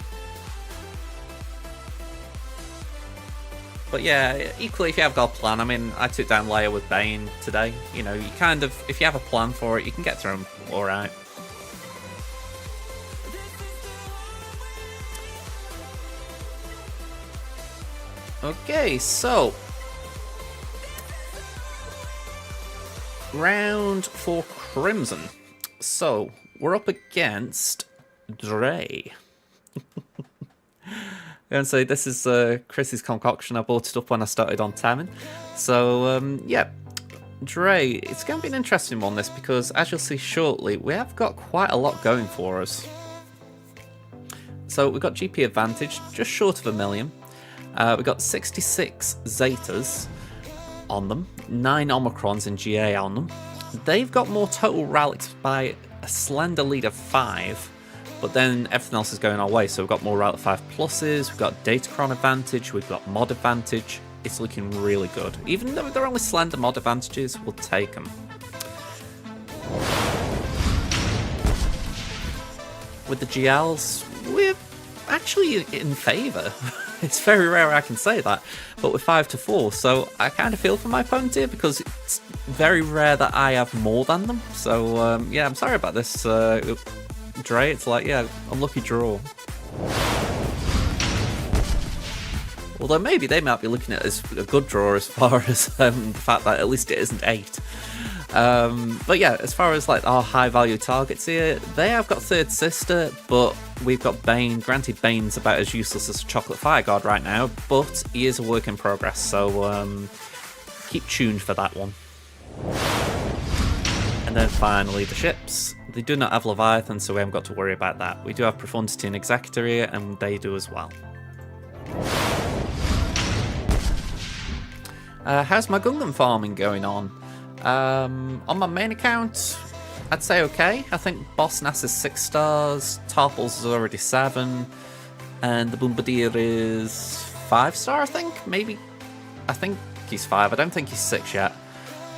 But yeah, equally if you have got a plan, I mean, I took down Layer with Bane today. You know, you kind of, if you have a plan for it, you can get through them alright. Okay, so round for Crimson. So we're up against Dre. And so this is Chris's concoction. I bought it up when I started on Tamming. So yeah, Dre, it's going to be an interesting one this, because as you'll see shortly, we have got quite a lot going for us. So we've got GP advantage, just short of 1 million. We've got 66 Zetas on them, 9 Omicrons and GA on them. They've got more total relics by a slender lead of 5, but then everything else is going our way. So we've got more relic 5 pluses, we've got Datacron advantage, we've got mod advantage. It's looking really good. Even though they're only slender mod advantages, we'll take them. With the GLs, we're actually in favour. It's very rare I can say that, but we're 5-4, so I kind of feel for my opponent here, because it's very rare that I have more than them. So yeah, I'm sorry about this, Dre. It's like, yeah, unlucky draw. Although maybe they might be looking at it as a good draw as far as the fact that at least it isn't 8. But yeah, as far as like our high value targets here, they have got Third Sister, but we've got Bane. Granted, Bane's about as useless as a Chocolate Fire Guard right now, but he is a work in progress, so keep tuned for that one. And then finally the ships. They do not have Leviathan, so we haven't got to worry about that. We do have Profundity and Executor here, and they do as well. How's my Gundam farming going on? On my main account, I'd say okay. I think Boss Nass is 6 stars, Tarpals is already 7, and the Bombardier is 5 star, I think? Maybe? I think he's 5, I don't think he's 6 yet.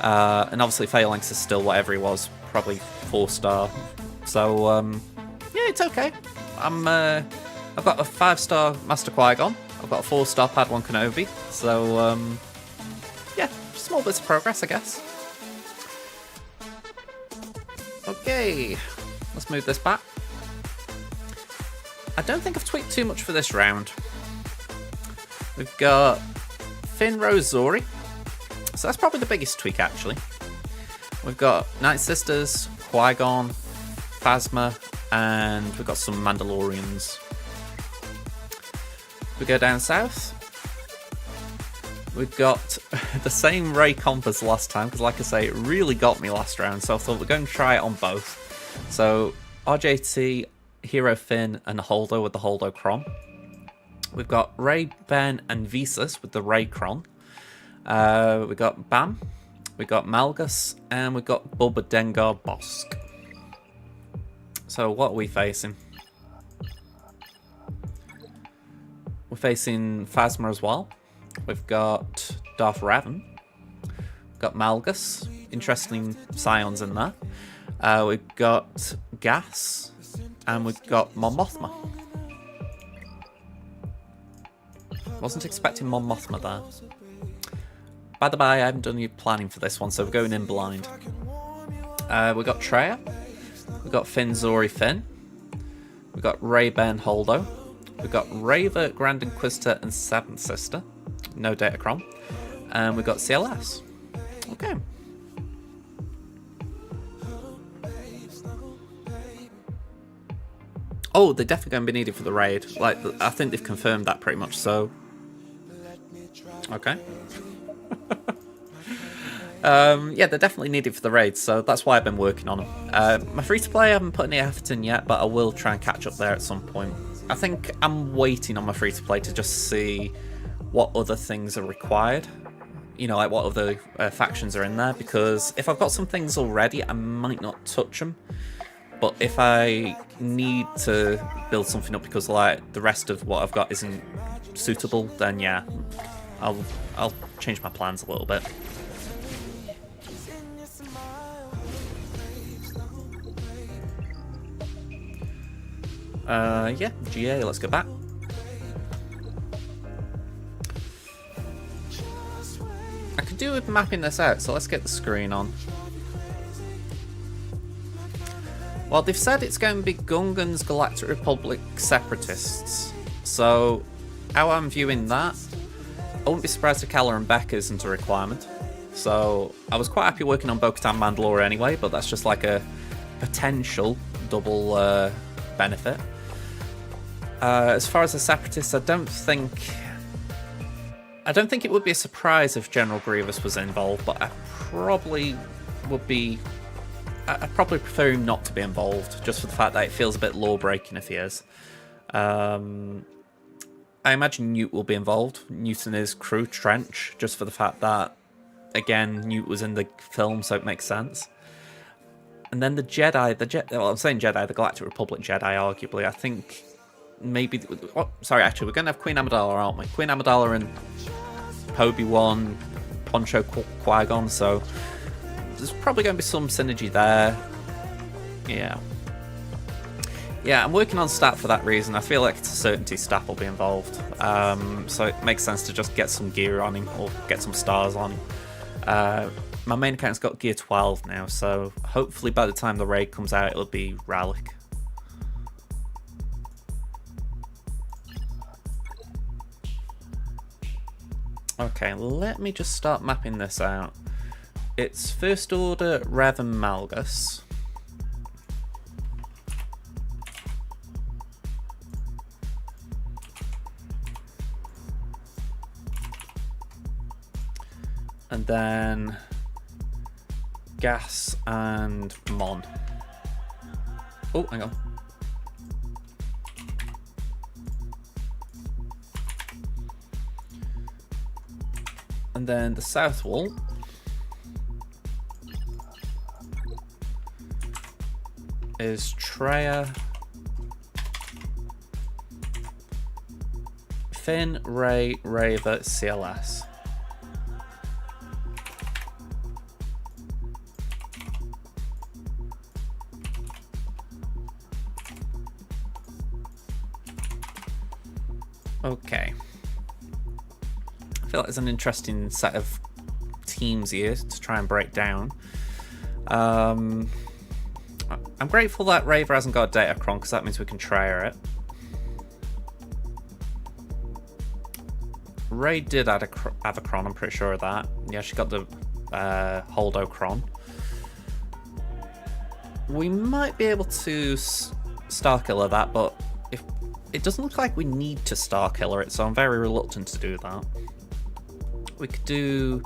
And obviously Phalanx is still whatever he was, probably 4 star. So, yeah, it's okay. I've got a 5 star Master Qui-Gon, I've got a 4 star Padawan Kenobi, so, yeah, small bits of progress, I guess. Okay, let's move this back. I don't think I've tweaked too much for this round. We've got Finn, Rose, Zori. So that's probably the biggest tweak, actually. We've got Night Sisters, Qui-Gon, Phasma, and we've got some Mandalorians. We go down south. We've got the same Ray comp as last time, because like I say, it really got me last round, so I thought we're going to try it on both. So, RJT, Hero Finn, and Holdo with the Holdo Cron. We've got Ray, Ben, and Visas with the Ray Cron. We've got Bam, we've got Malgus, and we've got Bubba Dengar Bosk. So, what are we facing? We're facing Phasma as well. We've got Darth Revan. We've got Malgus. Interesting Scions in there. We've got Gas. And we've got Mon Mothma. Wasn't expecting Mon Mothma there. By the by, I haven't done any planning for this one, so we're going in blind. We've got Treya. We've got Finn, Zori, Finn. We've got Ray, Ben, Holdo. We've got Raver, Grand Inquisitor, and Seventh Sister. No Datacron. And we've got CLS. Okay. Oh, they're definitely going to be needed for the raid. Like, I think they've confirmed that pretty much, so... Okay. Yeah, they're definitely needed for the raid, so that's why I've been working on them. My free-to-play, I haven't put any effort in yet, but I will try and catch up there at some point. I think I'm waiting on my free-to-play to just see what other things are required. You know, like what other factions are in there, because if I've got some things already, I might not touch them. But if I need to build something up because like the rest of what I've got isn't suitable, then yeah, I'll change my plans a little bit. Yeah, GA, let's go back. I could do with mapping this out, so let's get the screen on. Well, they've said it's going to be Gungan's Galactic Republic Separatists, so how I'm viewing that, I wouldn't be surprised if Kala and Becca isn't a requirement. So I was quite happy working on Bo-Katan Mandalore anyway, but that's just like a potential double benefit. As far as the Separatists, I don't think it would be a surprise if General Grievous was involved, but I probably prefer him not to be involved, just for the fact that it feels a bit law-breaking if he is. I imagine Newt will be involved. Newt and his crew, Trench, just for the fact that, again, Newt was in the film, so it makes sense. And then the Jedi, well, I'm saying Jedi, the Galactic Republic Jedi, arguably. I think maybe... sorry, actually, we're going to have Queen Amidala, aren't we? Queen Amidala and Obi-Wan, Poncho Qui-Gon, so there's probably going to be some synergy there. Yeah. Yeah, I'm working on stat for that reason. I feel like it's a certainty stat will be involved. So it makes sense to just get some gear on him or get some stars on him. My main account's got gear 12 now, so hopefully by the time the raid comes out, it'll be Rallic. Okay, let me just start mapping this out. It's First Order, Rev and Malgus. And then Gas and Mon. Oh, hang on. And then the south wall is Treya, Finn, Rey, Raver, CLS. Okay. I feel like there's an interesting set of teams here to try and break down. I'm grateful that Raver hasn't got a Datacron, because that means we can Treya it. Rey did have a Cron, I'm pretty sure of that. Yeah, she got the Holdo Cron. We might be able to Starkiller that, but if it doesn't look like we need to Starkiller it, so I'm very reluctant to do that. We could do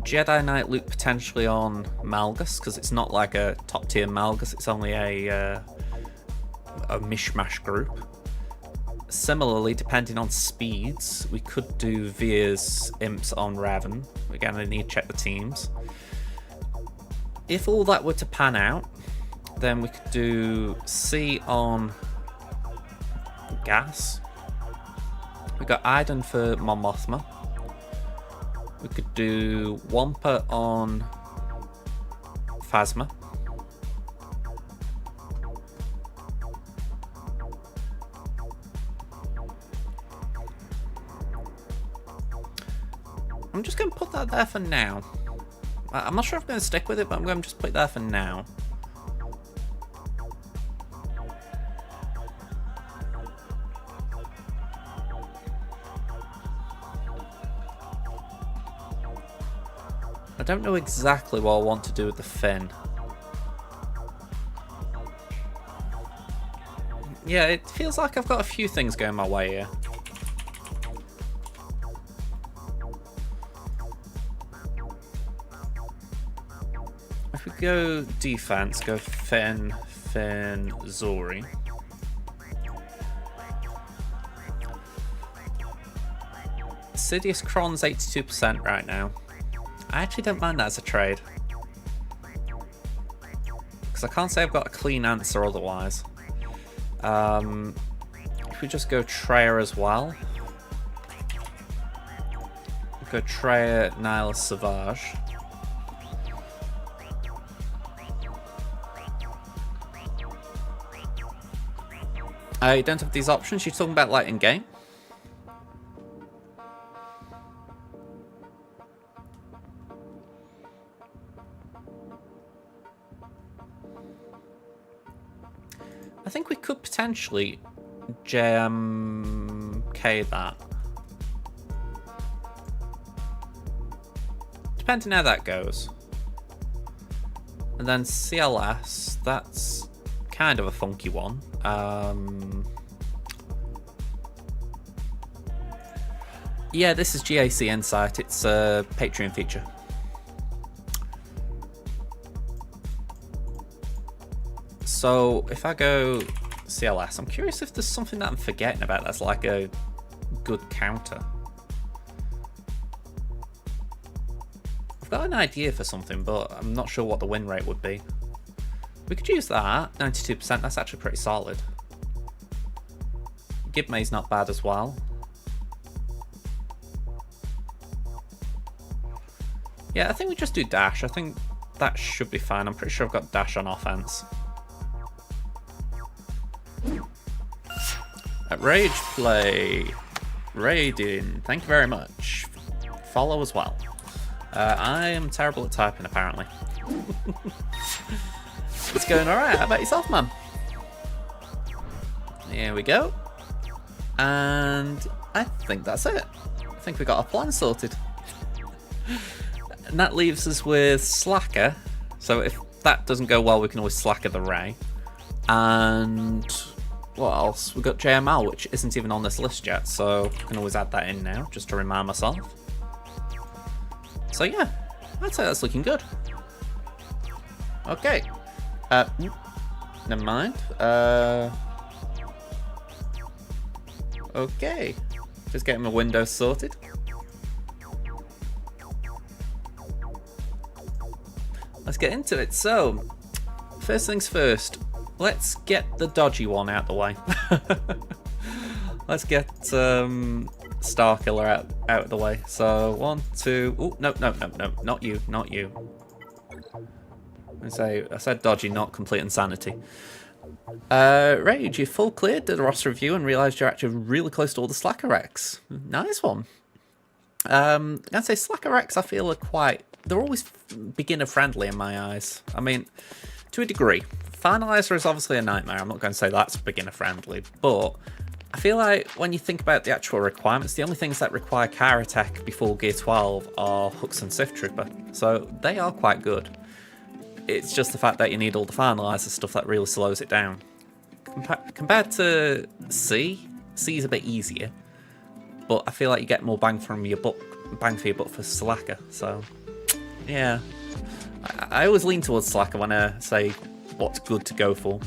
Jedi Knight Luke potentially on Malgus, because it's not like a top tier Malgus, it's only a mishmash group. Similarly, depending on speeds, we could do Veer's Imps on Raven. Again, I need to check the teams. If all that were to pan out, then we could do C on Gas. We got Iden for Mon Mothma. We could do Wampa on Phasma. I'm just going to put that there for now. I'm not sure if I'm going to stick with it, but I'm going to just put it there for now. I don't know exactly what I want to do with the fin. Yeah, it feels like I've got a few things going my way here. If we go defense, go Finn, Zori. Sidious Kron's 82% right now. I actually don't mind that as a trade. Because I can't say I've got a clean answer otherwise. If we just go Treya as well. Go Treya, Nihilus, Savage. I don't have these options. You're talking about like in game? I think we could potentially JMK that. Depending how that goes. And then CLS, that's kind of a funky one. Yeah, this is GAC Insight. It's a Patreon feature. So if I go CLS, I'm curious if there's something that I'm forgetting about that's like a good counter. I've got an idea for something, but I'm not sure what the win rate would be. We could use that, 92%, that's actually pretty solid. Gibmay's not bad as well. Yeah, I think we just do dash. I think that should be fine. I'm pretty sure I've got dash on offense. At Rage Play, Raiding, thank you very much. Follow as well. I am terrible at typing, apparently. It's going alright. How about yourself, man? Here we go. And I think that's it. I think we got our plan sorted. And that leaves us with Slacker. So if that doesn't go well, we can always Slacker the Ray. And what else? We've got JML, which isn't even on this list yet. So I can always add that in now, just to remind myself. So yeah, I'd say that's looking good. Okay. Never mind. Okay. Just getting my windows sorted. Let's get into it. So, first things first, let's get the dodgy one out the way. Let's get Starkiller out of the way. So 1, 2. Oh no, not you. I said dodgy, not complete insanity. Rage, you full cleared, did a roster review and realised you're actually really close to all the Slacker X. Nice one. I'd say Slacker X I feel are they're always beginner friendly in my eyes. I mean, to a degree. Finalizer is obviously a nightmare. I'm not going to say that's beginner friendly, but I feel like when you think about the actual requirements, the only things that require car attack before Gear 12 are Hooks and Sith Trooper. So they are quite good. It's just the fact that you need all the finalizer stuff that really slows it down. Compared to C is a bit easier, but I feel like you get more bang for your buck for Slacker. So yeah, I always lean towards Slacker when I say what's good to go for.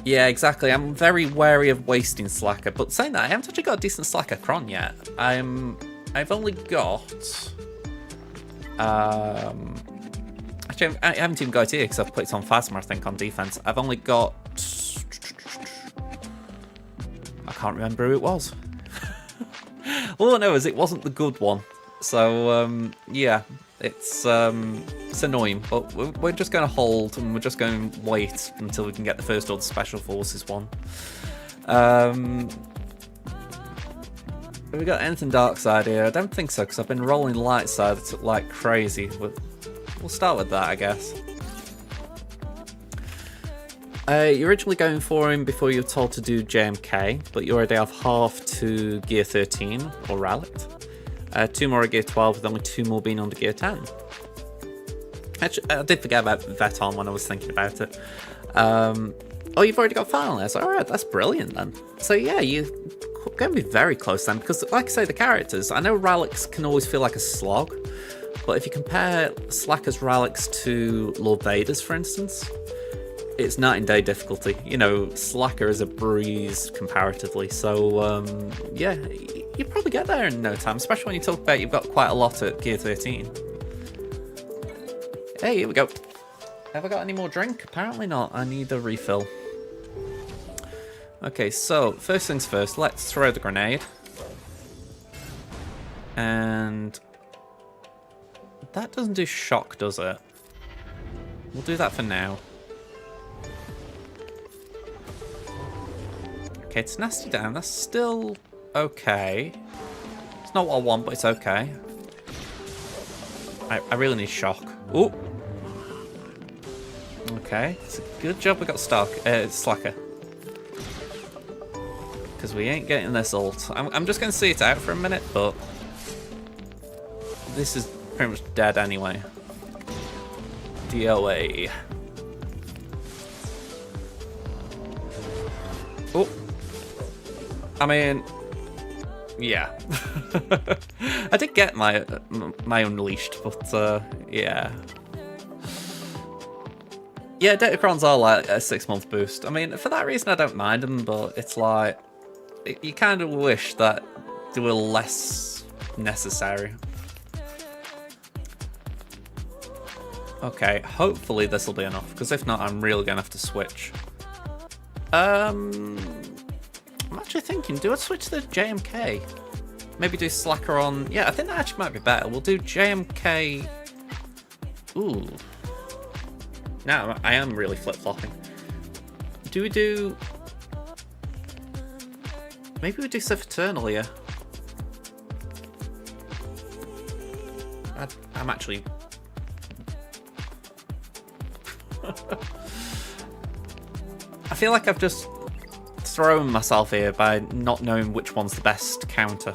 Yeah, exactly. I'm very wary of wasting Slacker, but saying that, I haven't actually got a decent Slacker Cron yet. I've only got. Actually, I haven't even got it here because I've put it on Phasma, I think, on defense. I've only got. I can't remember who it was. All I know is it wasn't the good one. So yeah, it's annoying, but we're just going to hold and we're just going to wait until we can get the First Order Special Forces one. Have we got anything dark side here? I don't think so, because I've been rolling light side like crazy. We'll start with that, I guess. You're originally going for him before you were told to do JMK, but you already have half to Gear 13, or Relic. 2 more at Gear 12, with only 2 more being under Gear 10. Actually, I did forget about Veton when I was thinking about it. Oh, you've already got finalists. Alright, that's brilliant then. So yeah, you're going to be very close then, because like I say, the characters, I know Ralix can always feel like a slog, but if you compare Slacker's Ralix to Lord Vader's, for instance, it's night and day difficulty. You know, Slacker is a breeze comparatively, so yeah, you probably get there in no time, especially when you talk about you've got quite a lot at Gear 13. Hey, here we go. Have I got any more drink? Apparently not. I need a refill. Okay, so first things first, let's throw the grenade. And that doesn't do shock, does it? We'll do that for now. Okay, it's nasty down. That's still okay. It's not what I want, but it's okay. I really need shock. Ooh. Okay, it's a good job we got Slacker. Because we ain't getting this ult. I'm just going to see it out for a minute, but this is pretty much dead anyway. DOA. Oh. I mean, yeah. I did get my Unleashed, but yeah. Yeah, Datacrons are like a 6-month boost. I mean, for that reason I don't mind them, but it's like, you kind of wish that they were less necessary. Okay, hopefully this will be enough, because if not, I'm really going to have to switch. I'm actually thinking, do I switch to JMK? Maybe do Slacker on... Yeah, I think that actually might be better. We'll do JMK... Ooh. Now, I am really flip-flopping. Do we do... Maybe we do Sith Eternal here. I'm actually... I feel like I've just thrown myself here by not knowing which one's the best counter.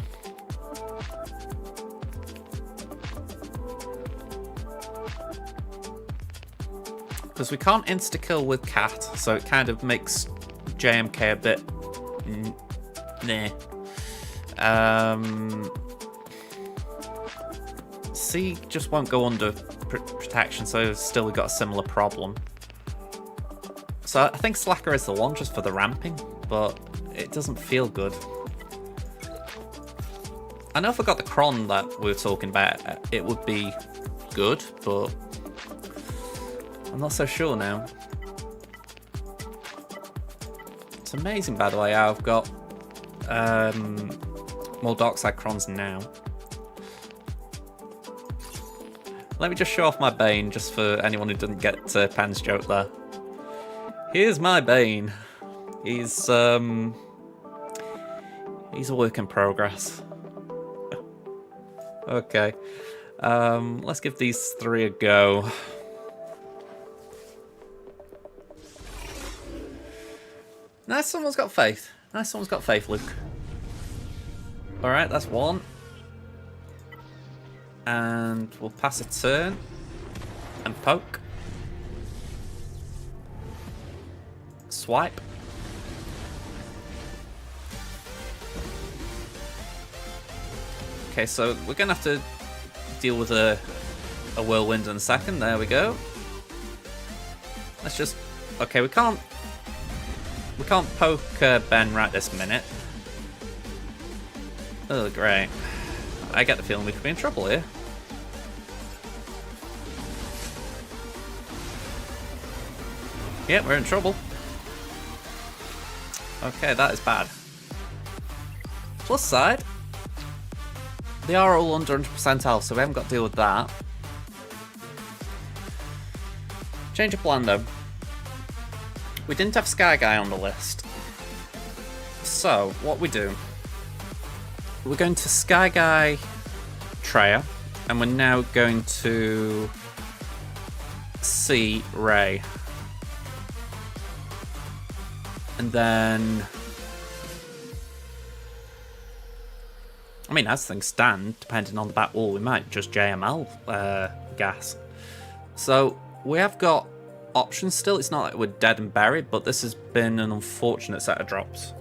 Because we can't insta-kill with Cat, so it kind of makes JMK a bit... nah. C just won't go under protection, so still we've got a similar problem. So I think Slacker is the one just for the ramping, but it doesn't feel good. I know if I got the Cron that we were talking about, it would be good, but I'm not so sure now. It's amazing, by the way, how I've got more Darkside Crons now. Let me just show off my Bane, just for anyone who didn't get Pan's joke there. Here's my Bane. He's a work in progress. Okay. Let's give these 3 a go. Nice, someone's got faith. Nice, someone's got faith, Luke. Alright, that's 1. And we'll pass a turn. And poke. Swipe. Okay, so we're going to have to deal with a whirlwind in a second. There we go. Let's just... Okay, we can't poke Ben right this minute. Oh, great. I get the feeling we could be in trouble here. Yeah, we're in trouble. Okay, that is bad. Plus side, they are all under 100% health, so we haven't got to deal with that. Change of plan though. We didn't have Sky Guy on the list. So, what we do, we're going to Sky Guy Treya, and we're now going to see Ray. And then... I mean, as things stand, depending on the back wall, we might just JML gas. So we have got options still. It's not like we're dead and buried, but this has been an unfortunate set of drops.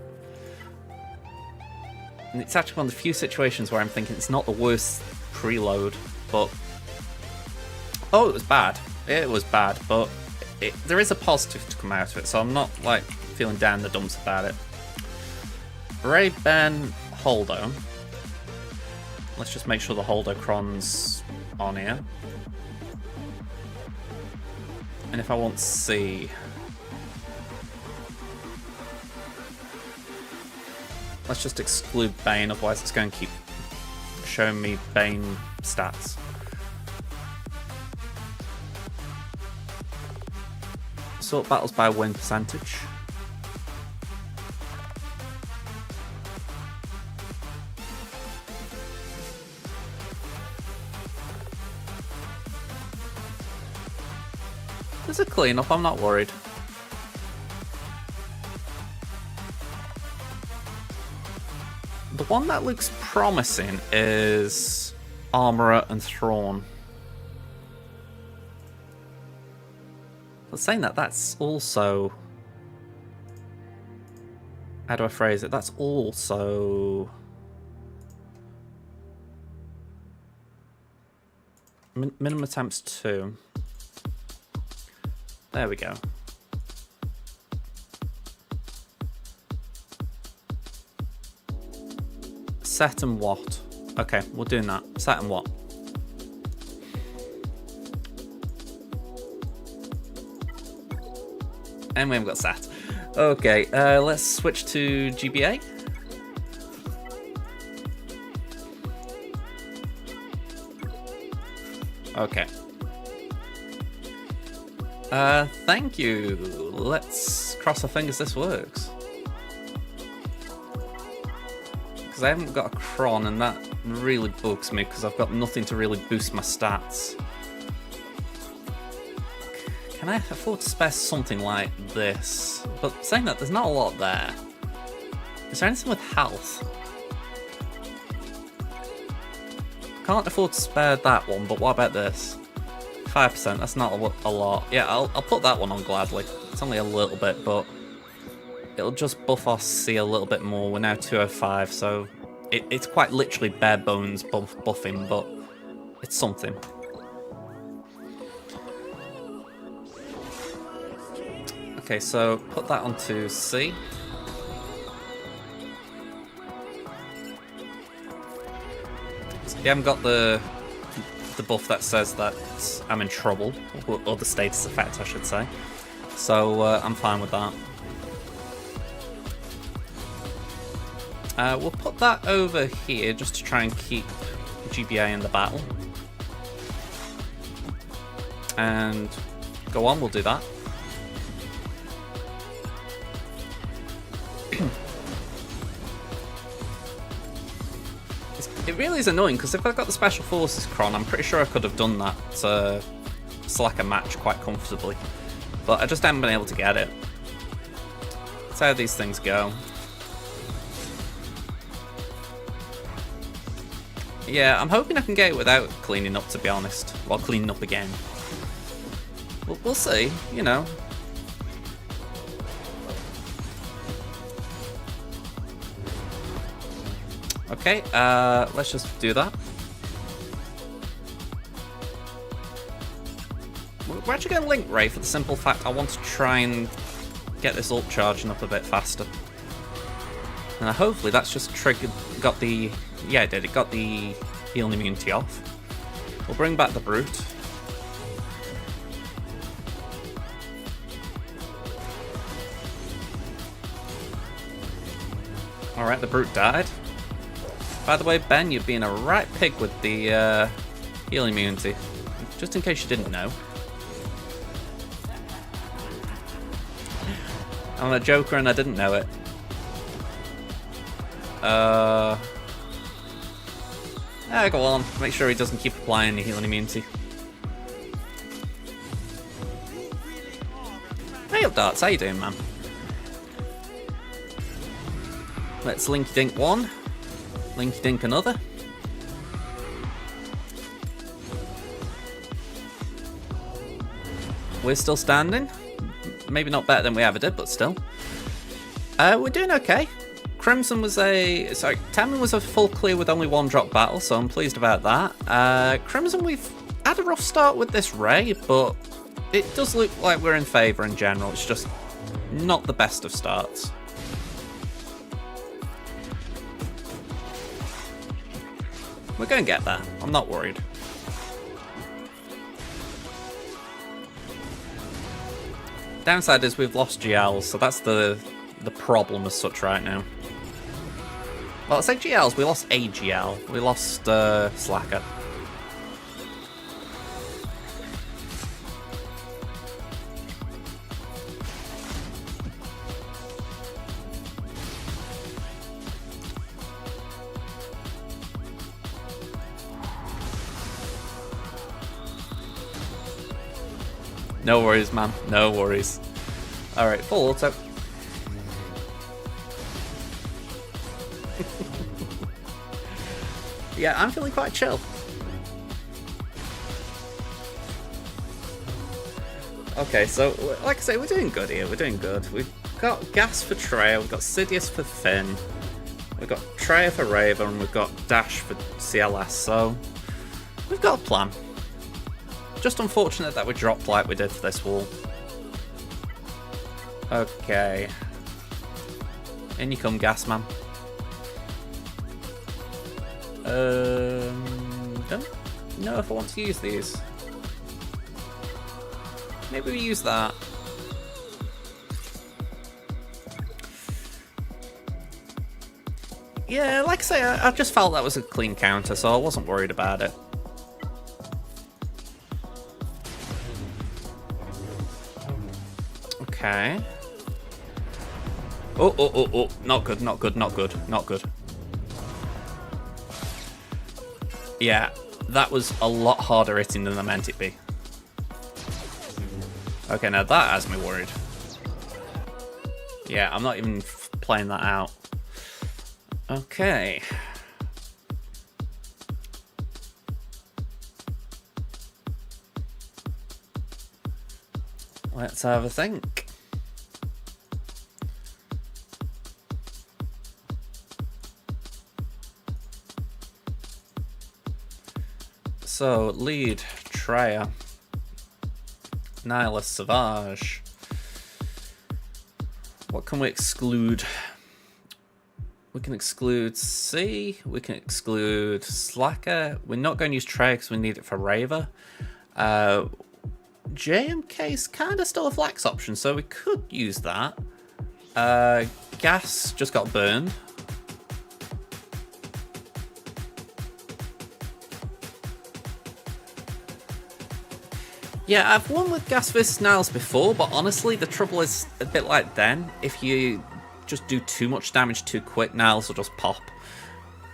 And it's actually one of the few situations where I'm thinking it's not the worst preload, but... Oh, it was bad. It was bad, but there is a positive to come out of it, so I'm not, like, feeling down the dumps about it. Ray, Ben, Holdo. Let's just make sure the Holdocron's on here. And if I want C... Let's just exclude Bane, otherwise it's going to keep showing me Bane stats. Sort battles by win percentage. There's a clean-up, I'm not worried. The one that looks promising is Armourer and Thrawn. But saying that, that's also... How do I phrase it? That's also... Minimum attempts 2. There we go. Set and what? Okay, we're doing that. Set and what? And we haven't got sat. Okay, let's switch to GBA. Okay. Thank you. Let's cross our fingers this works. Because I haven't got a Cron, and that really bugs me because I've got nothing to really boost my stats. Can I afford to spare something like this? But saying that, there's not a lot there. Is there anything with health? Can't afford to spare that one, but what about this? 5%, that's not a lot. Yeah, I'll put that one on gladly. It's only a little bit, but it'll just buff our C a little bit more. We're now 205, so it's quite literally bare bones buffing, but it's something. Okay, so put that onto C. You haven't got the buff that says that I'm in trouble, or the status effect, I should say. So I'm fine with that. We'll put that over here just to try and keep GBA in the battle. And go on, we'll do that. It really is annoying because if I got the Special Forces Cron, I'm pretty sure I could have done that to slack a match quite comfortably. But I just haven't been able to get it. That's how these things go. Yeah, I'm hoping I can get it without cleaning up, to be honest. Well, cleaning up again. We'll see, you know. Okay, let's just do that. We're actually going to link Ray for the simple fact I want to try and get this ult charging up a bit faster. And hopefully that's just triggered, got the, yeah it did, it got the heal and immunity off. We'll bring back the Brute. Alright, the Brute died. By the way, Ben, you've been a right pig with the heal immunity. Just in case you didn't know. I'm a Joker and I didn't know it. Yeah, go on. Make sure he doesn't keep applying the healing immunity. Hey up, Darts. How you doing, man? Let's Linky Dink one. Linky Dink another. we're still standing. Maybe not better than we ever did, but still. We're doing okay. Crimson was Tamming was a full clear with only 1 drop battle, so I'm pleased about that. Crimson, we've had a rough start with this Ray, but it does look like we're in favour in general. It's just not the best of starts. We're going to get there. I'm not worried. Downside is we've lost GLs, so that's the problem as such right now. Well, I say GLs, we lost a GL. We lost Slacker. No worries, man. No worries. Alright, full auto. Yeah, I'm feeling quite chill. Okay, so, like I say, we're doing good here. We're doing good. We've got Gas for Treya, we've got Sidious for Finn, we've got Treya for Raven, we've got Dash for CLS, so we've got a plan. Just unfortunate that we dropped like we did for this wall. Okay. In you come, Gas Man. Don't know if I want to use these. Maybe we use that. Yeah, like I say, I just felt that was a clean counter, so I wasn't worried about it. Okay. Oh. Not good, not good, not good, not good. Yeah, that was a lot harder hitting than I meant it be. Okay, now that has me worried. Yeah, I'm not even playing that out. Okay. Let's have a think. So, lead, Treya, Nihilus, Savage. What can we exclude? We can exclude C, we can exclude Slacker. We're not going to use Treya because we need it for Raver. JMK's kind of still a flex option, so we could use that. Gas just got burned. Yeah, I've won with Gas vs Niles before, but honestly, the trouble is a bit like then. If you just do too much damage too quick, Niles will just pop.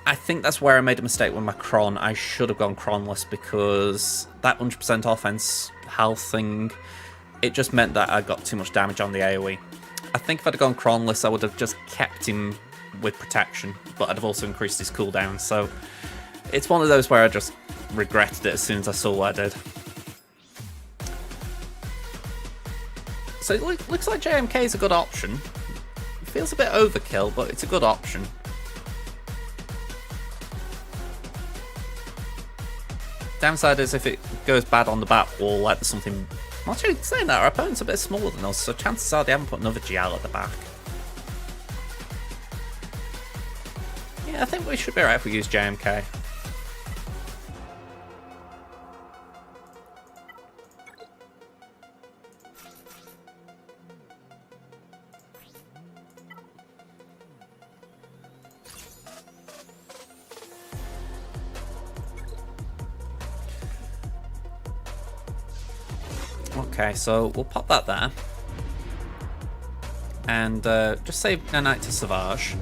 I think that's where I made a mistake with my Cron. I should have gone Cronless because that 100% offense health thing, it just meant that I got too much damage on the AoE. I think if I'd have gone Cronless, I would have just kept him with protection, but I'd have also increased his cooldown. So it's one of those where I just regretted it as soon as I saw what I did. So it looks like JMK is a good option. It feels a bit overkill, but it's a good option. Downside is if it goes bad on the bat wall, like there's something... Actually, saying that, our opponent's a bit smaller than us, so chances are they haven't put another GL at the back. Yeah, I think we should be alright if we use JMK. Okay, so we'll pop that there. And just save Nanite to Savage.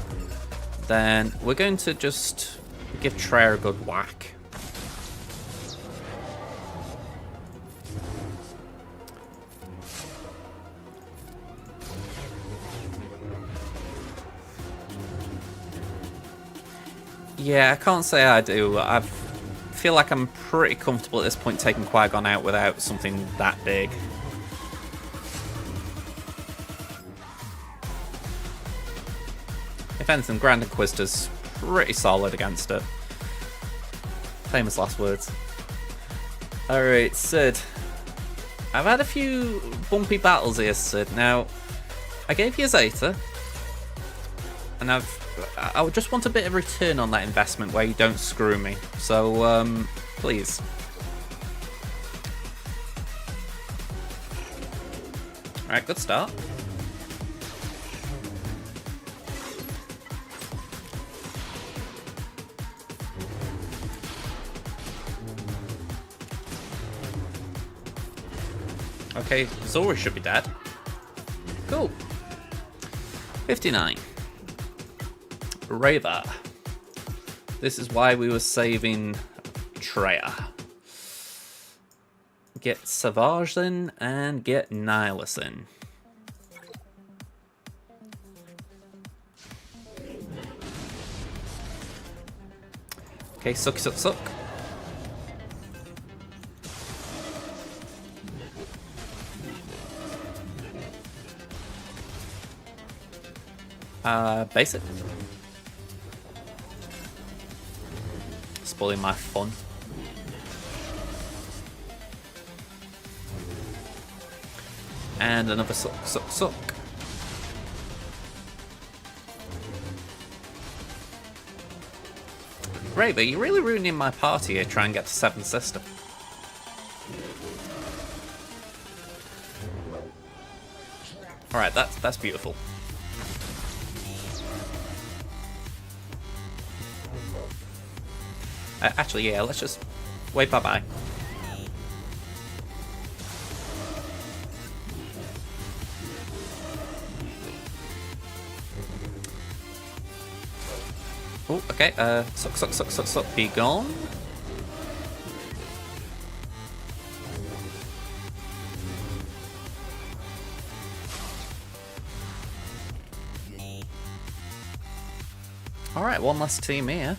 Then we're going to just give Treya a good whack. Yeah, I can't say I do. I feel like I'm pretty comfortable at this point taking Qui-Gon out without something that big. If anything, Grand Inquisitor's pretty solid against it. Famous last words. Alright, Sid. I've had a few bumpy battles here, Sid. Now, I gave you a Zeta, and I would just want a bit of return on that investment where you don't screw me. So, please. Alright, good start. Okay, Zora should be dead. Cool. 59. Raver. This is why we were saving Treya. Get Savage in and get Nihilus in. Okay, suck, suck, suck. Basic. Spoiling my fun. And another suck, suck, suck. Raver, you're really ruining my party here trying to get to 7th System. Alright, that's beautiful. Actually, yeah, let's just wave bye-bye. Oh, okay, suck, suck, suck, suck, suck, be gone. Alright, one last team here.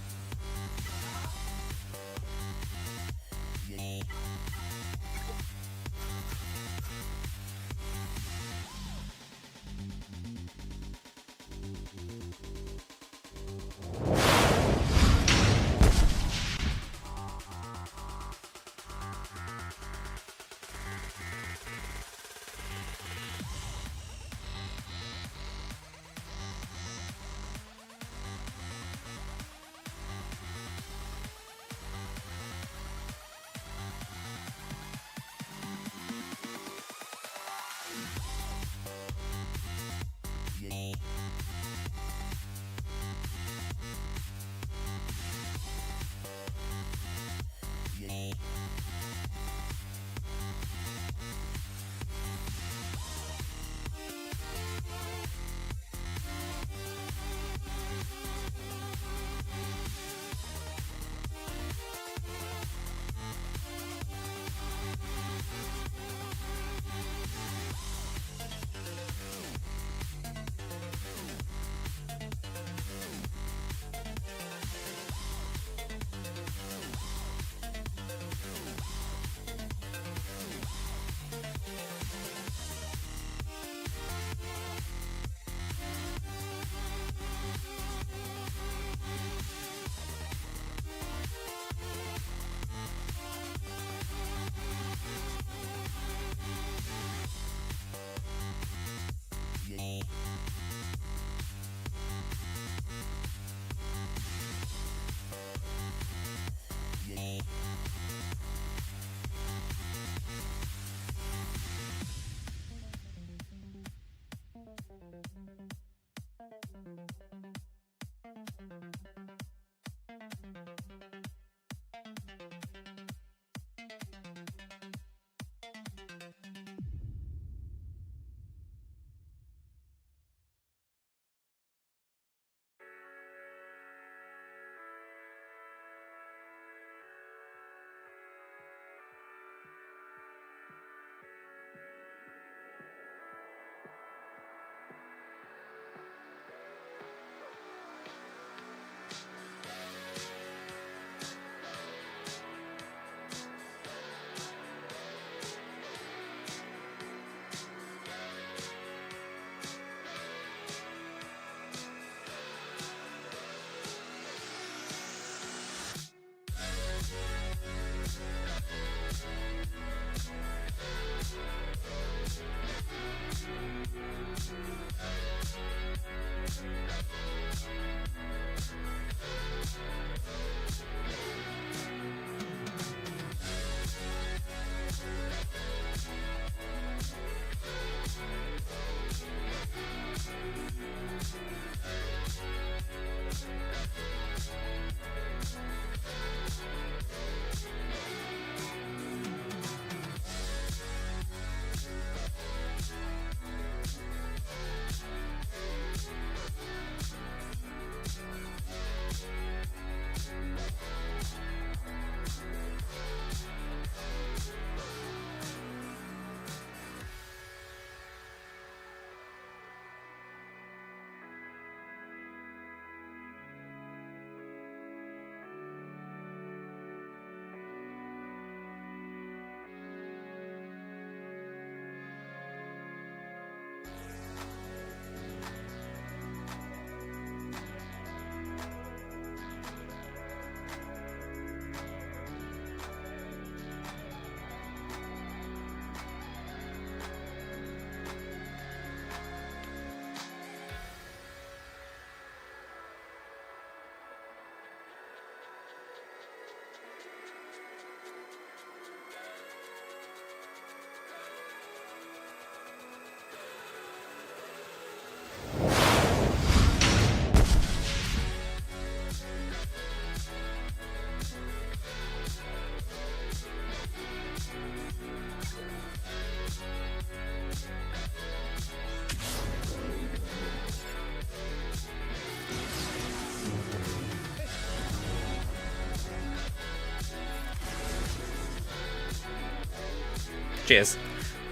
Cheers.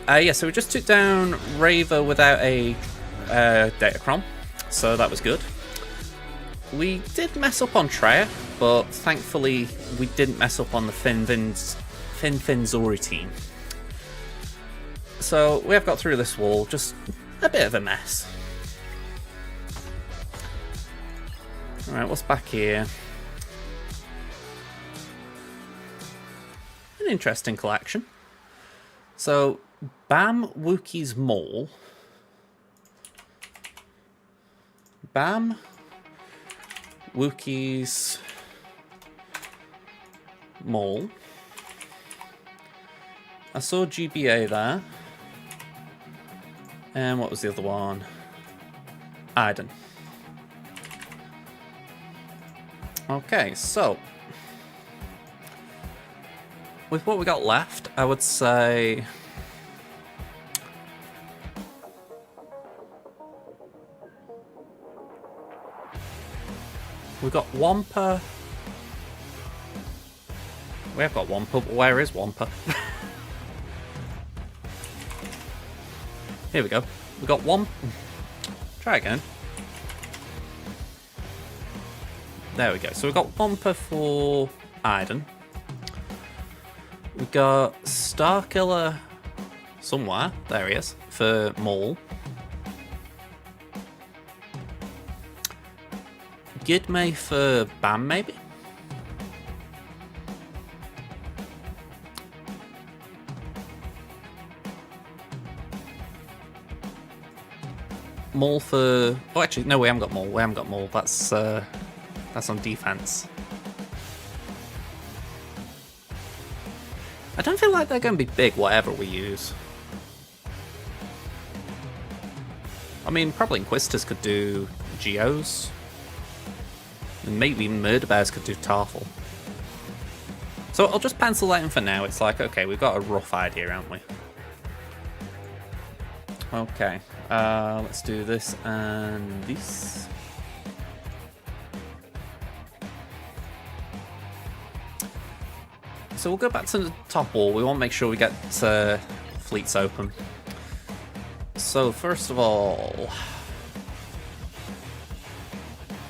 Yeah, so we just took down Raver without a Datacron, so that was good. We did mess up on Treya, but thankfully we didn't mess up on the Finzori team. So we have got through this wall, just a bit of a mess. Alright, what's back here? An interesting collection. So, Bam Wookie's Mall. Bam Wookie's Mall. I saw GBA there. And what was the other one? Iden. Okay, so with what we got left, I would say we've got Wampa. We have got Wampa, but where is Wampa? Here we go. We got Wampa. Try again. There we go. So we've got Wampa for Iden. We've got Starkiller somewhere. There he is. For Maul. Gidmay for Bam, maybe? Maul for... Oh, actually, no, we haven't got Maul. We haven't got Maul. That's on defense. I don't feel like they're going to be big, whatever we use. I mean, probably Inquisitors could do Geos. And maybe even Murder Bears could do Tarful. So I'll just pencil that in for now. It's like, okay, we've got a rough idea, haven't we? Okay, let's do this and this. So we'll go back to the top wall. We want to make sure we get fleets open. So first of all...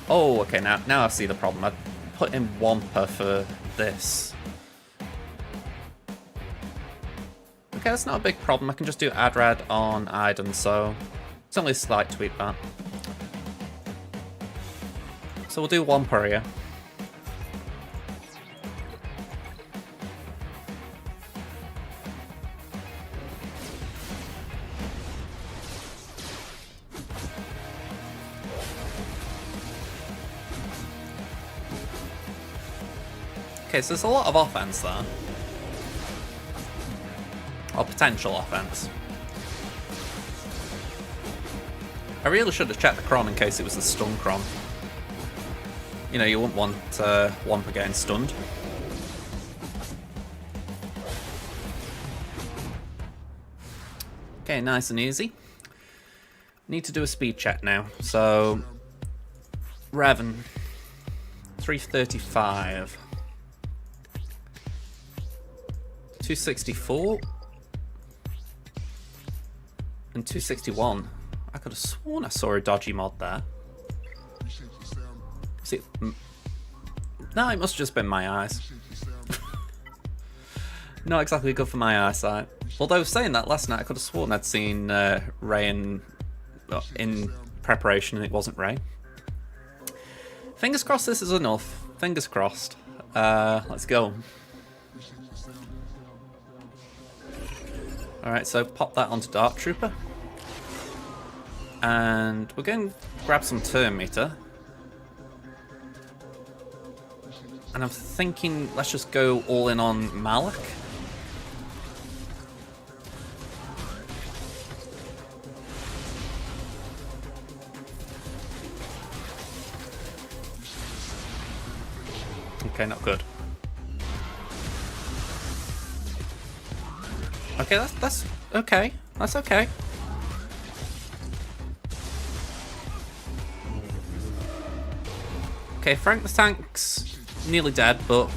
Oh, okay, now I see the problem. I put in Wampa for this. Okay, that's not a big problem. I can just do Adrad on Iden, so it's only a slight tweak that. So we'll do Wampa here. Okay, so there's a lot of offense there. Or potential offense. I really should have checked the Cron in case it was the stun Cron. You know, you wouldn't want Wampa getting stunned. Okay, nice and easy. Need to do a speed check now. So, Revan, 335. 264 and 261. I could have sworn I saw a dodgy mod there. See, no, it must have just been my eyes. Not exactly good for my eyesight. Although saying that, last night I could have sworn I'd seen Ray in preparation and it wasn't Ray. Fingers crossed this is enough. Fingers crossed. Let's go. Alright, so pop that onto Dark Trooper. And we're going to grab some turn meter. And I'm thinking, let's just go all in on Malak. Okay, not good. Okay, that's okay. That's okay. Okay, Frank the Tank's nearly dead, but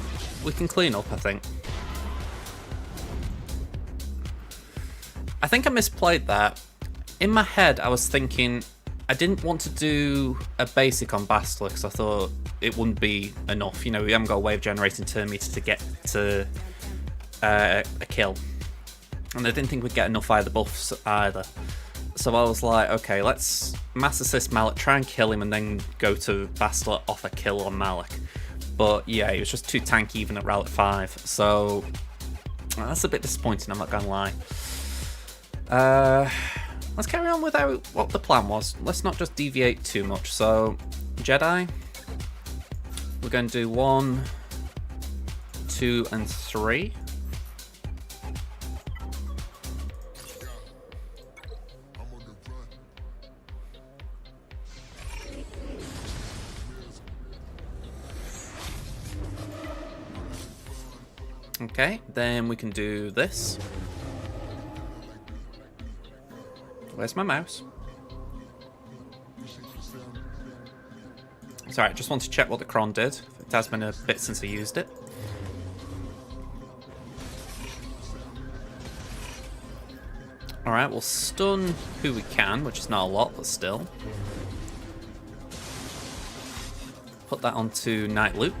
we can clean up, I think. I think I misplayed that. In my head, I was thinking I didn't want to do a basic on Bastila because I thought it wouldn't be enough. You know, we haven't got a way of generating turn meter to get to a kill. And I didn't think we'd get enough either buffs either. So I was like, okay, let's mass assist Malik, try and kill him, and then go to Bastila off a kill on Malik. But yeah, he was just too tanky even at Relic 5. So that's a bit disappointing, I'm not going to lie. Let's carry on with what the plan was. Let's not just deviate too much. So, Jedi, we're going to do 1, 2, and 3. Okay, then we can do this. Where's my mouse? Sorry, I just want to check what the cron did. It has been a bit since I used it. Alright, we'll stun who we can, which is not a lot, but still. Put that onto Knight Luke.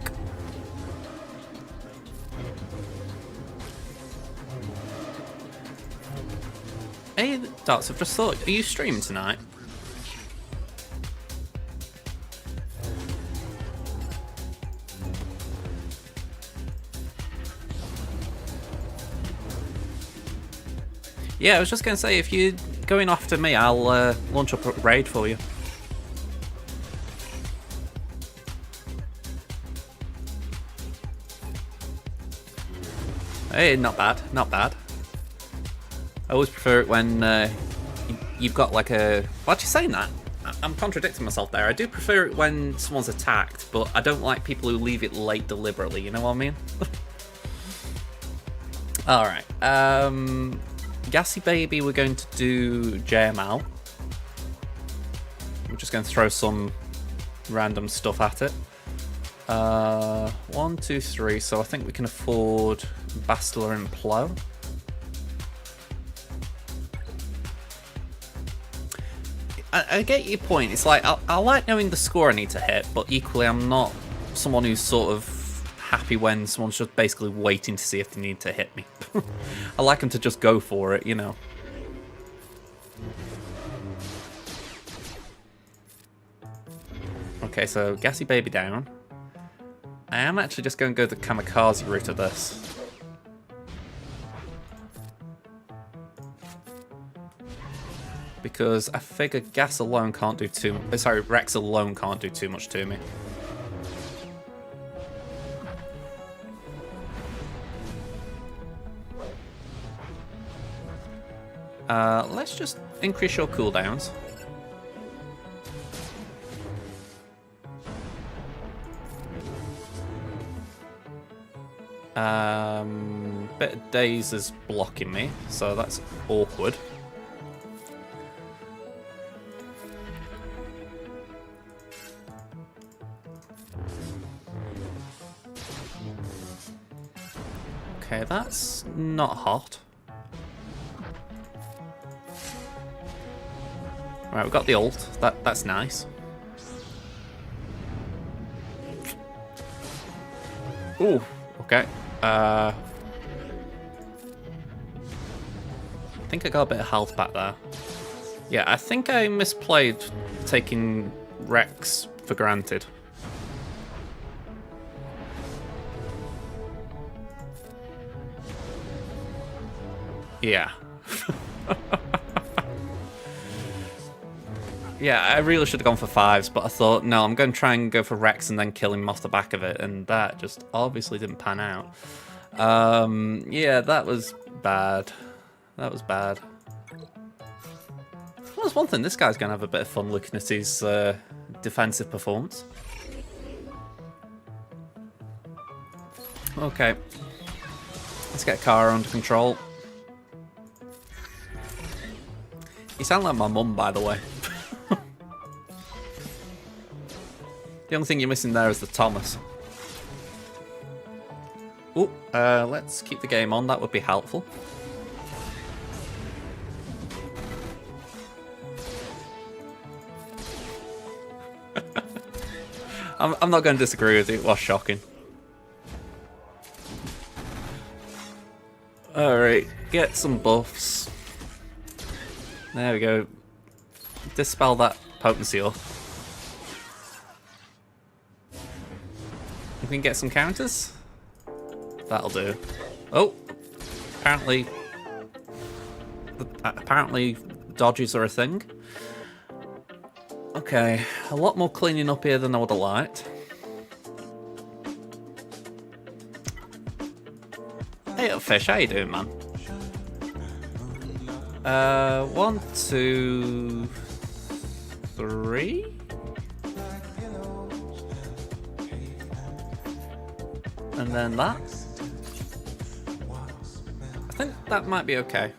Hey, Darts, I've just thought, are you streaming tonight? Yeah, I was just going to say, if you're going after me, I'll launch up a raid for you. Hey, not bad, not bad. I always prefer it when you've got like a... Why'd you saying that? I'm contradicting myself there. I do prefer it when someone's attacked, but I don't like people who leave it late deliberately, you know what I mean? Alright, Gassy Baby, we're going to do JML. We're just going to throw some random stuff at it. 1, 2, 3, so I think we can afford Bastila and Plow. I get your point. It's like, I like knowing the score I need to hit, but equally I'm not someone who's sort of happy when someone's just basically waiting to see if they need to hit me. I like them to just go for it, you know. Okay, so Gassy Baby down. I am actually just going to go the kamikaze route of this. Because I figure gas alone can't do too much. Sorry, Rex alone can't do too much to me. Let's just increase your cooldowns. Bit of Daze is blocking me, so that's awkward. Okay, that's not hot. Right, we've got the ult. That's nice. Ooh, okay. I think I got a bit of health back there. Yeah, I think I misplayed taking Rex for granted. Yeah. Yeah, I really should have gone for 5s, but I thought, no, I'm going to try and go for Rex and then kill him off the back of it, and that just obviously didn't pan out. Yeah, that was bad. That was bad. Well, there's one thing, this guy's going to have a bit of fun looking at his defensive performance. Okay. Let's get Kara under control. You sound like my mum, by the way. The only thing you're missing there is the Thomas. Oh, let's keep the game on. That would be helpful. I'm not going to disagree with you. It was shocking. Alright, get some buffs. There we go. Dispel that potency up. We can get some counters. That'll do. Oh! Apparently dodges are a thing. Okay, a lot more cleaning up here than I would have liked. Hey up, fish, how you doing, man? 1, 2, 3. And then that. I think that might be okay.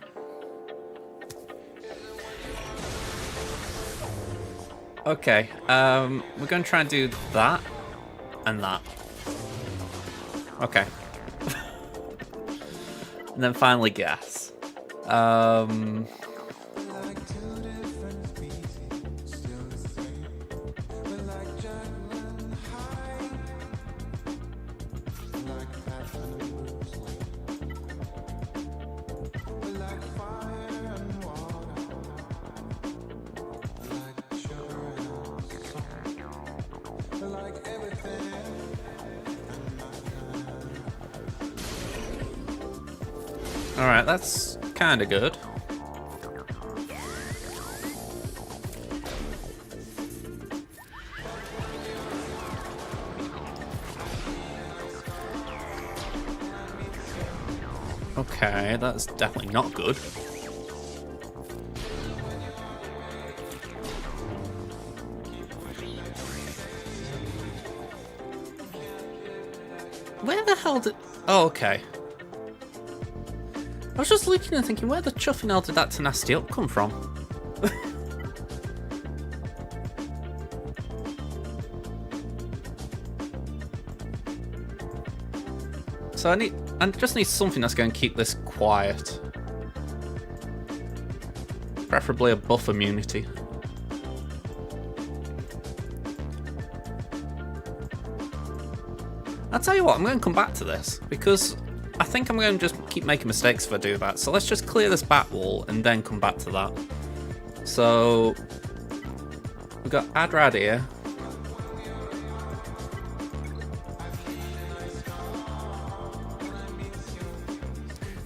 Okay, we're going to try and do that and that. Okay. And then finally gas. Alright, that's kind of good. Okay, that's definitely not good. Where the hell did... Oh, okay. I was just looking and thinking, where the chuffing hell did that tenacity up come from? So I just need something that's going to keep this quiet. Preferably a buff immunity. I'll tell you what, I'm going to come back to this, because I think I'm going to just keep making mistakes if I do that. So let's just clear this back wall and then come back to that. So we've got Adrad here.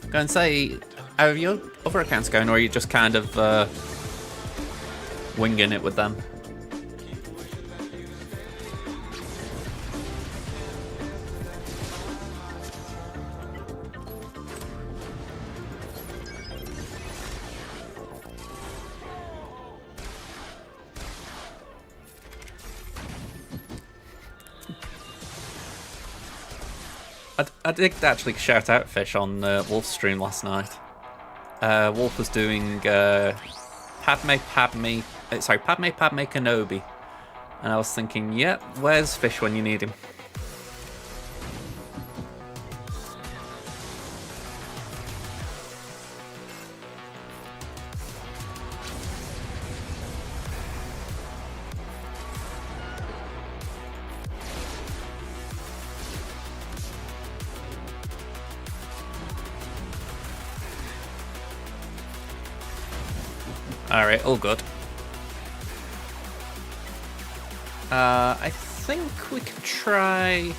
I'm going to say, how are your other accounts going, or are you just kind of winging it with them? I did actually shout out Fish on Wolf's stream last night. Wolf was doing Padme Kenobi, and I was thinking, yep, where's Fish when you need him? Alright, all good. I think we can try...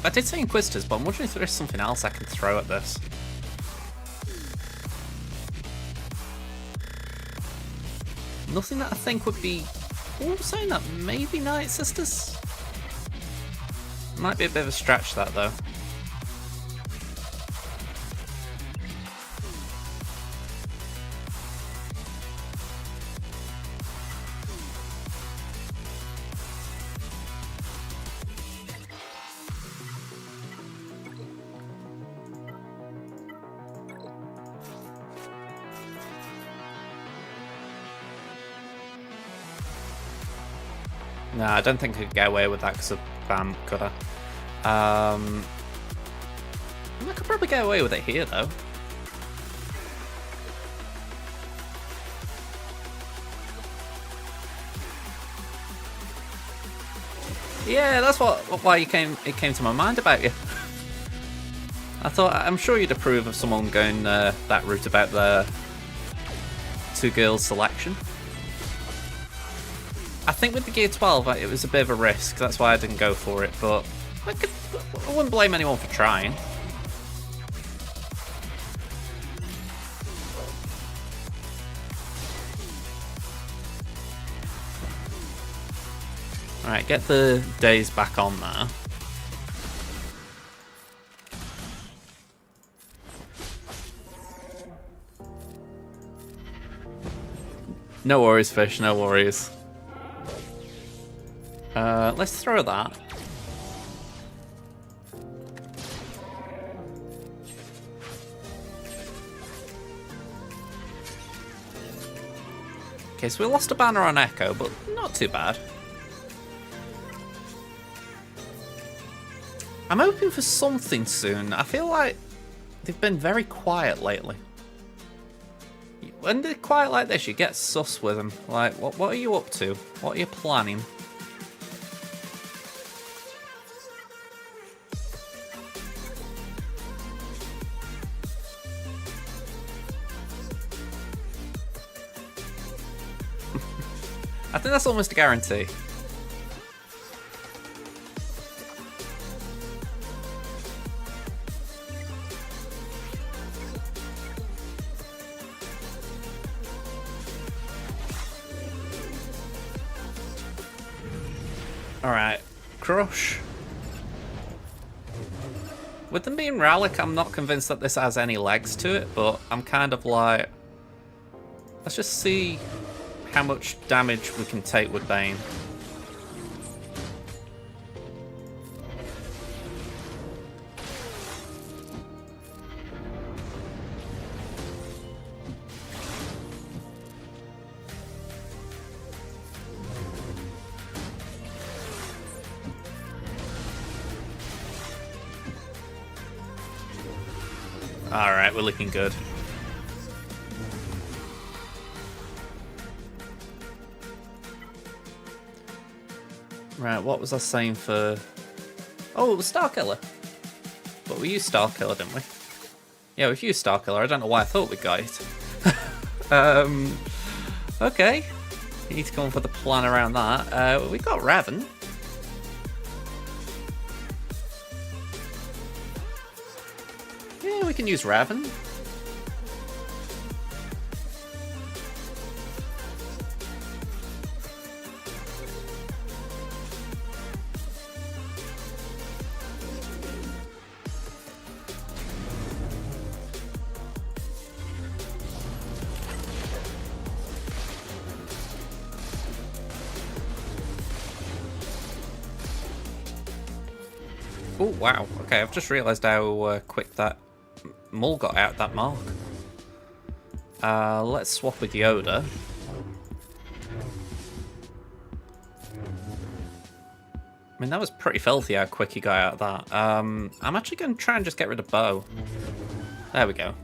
I did say Inquisitors, but I'm wondering if there is something else I can throw at this. Nothing that I think would be... Oh, I'm saying that maybe Night Sisters? Might be a bit of a stretch, that, though. No, I don't think I could get away with that because of BAM, could I? I could probably get away with it here, though. Yeah, that's why it came to my mind about you. I thought, I'm sure you'd approve of someone going that route about the 2 girls selection. I think with the Gear 12, it was a bit of a risk. That's why I didn't go for it, but I wouldn't blame anyone for trying. Alright, get the days back on there. No worries, fish, no worries. Let's throw that. Okay, so we lost a banner on Echo, but not too bad. I'm hoping for something soon. I feel like they've been very quiet lately. When they're quiet like this, you get sus with them. Like, what are you up to? What are you planning? I think that's almost a guarantee. Alright, Crush. With them being Relic, I'm not convinced that this has any legs to it, but I'm kind of like... Let's just see how much damage we can take with Bane. Alright, we're looking good. Right, what was I saying for... Oh, it was Starkiller. But we used Starkiller, didn't we? Yeah, we've used Starkiller. I don't know why I thought we got it. Okay. You need to come up with a plan around that. We got Raven. Yeah, we can use Raven. Oh, wow. Okay, I've just realised how quick that Mull got out that mark. Let's swap with Yoda. I mean, that was pretty filthy how quick he got out of that. I'm actually going to try and just get rid of Bo. There we go.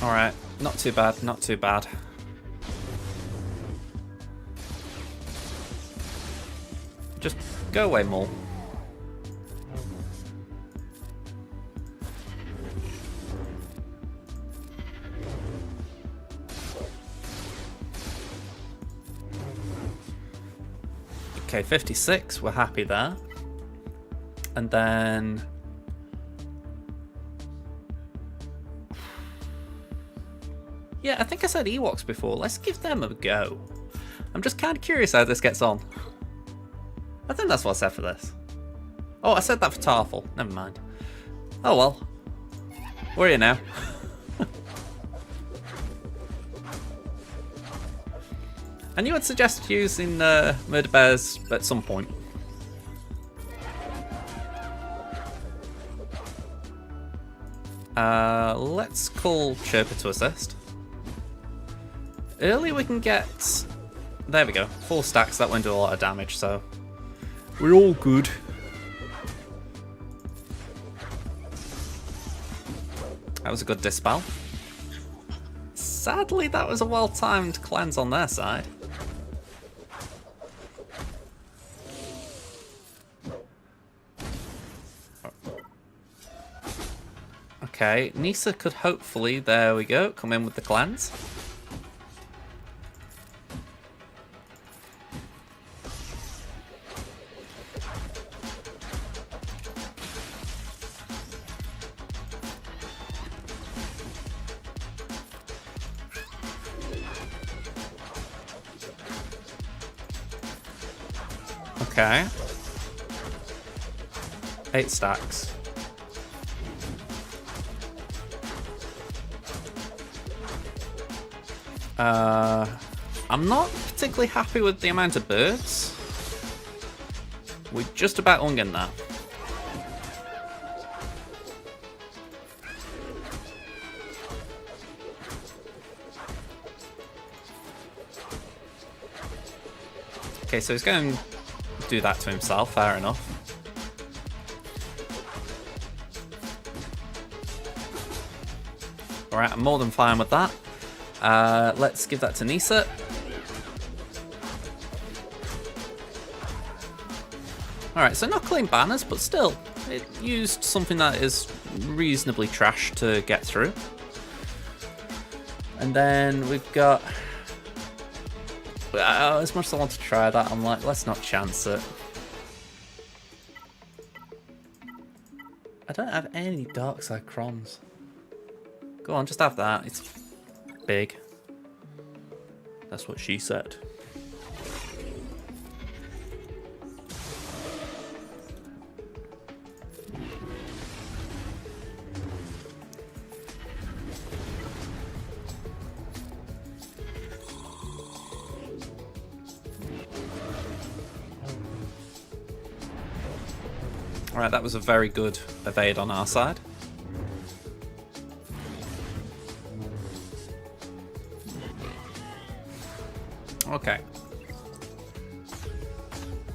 Alright, not too bad, not too bad. Just go away, Mull. Okay, 56, we're happy there. And then... Yeah, I think I said Ewoks before. Let's give them a go. I'm just kind of curious how this gets on. I think that's what I said for this. Oh, I said that for Tarful. Never mind. Oh well. We're here now. I knew I'd suggest using Murder Bears at some point. Let's call Chirper to assist. Early we can get... There we go. 4 stacks, that won't do a lot of damage, so... We're all good. That was a good dispel. Sadly, that was a well-timed cleanse on their side. Okay, Nisa could hopefully, there we go, come in with the cleanse. Okay. 8 stacks. I'm not particularly happy with the amount of birds. We're just about unging that. Okay, so he's going to do that to himself, fair enough. Alright, I'm more than fine with that. Let's give that to Nisa. Alright, so not clean banners, but still, it used something that is reasonably trash to get through. And then we've got... as much as I want to try that, I'm like, let's not chance it. I don't have any dark side crons. Go on, just have that. It's big. That's what she said. Alright, that was a very good evade on our side. Okay.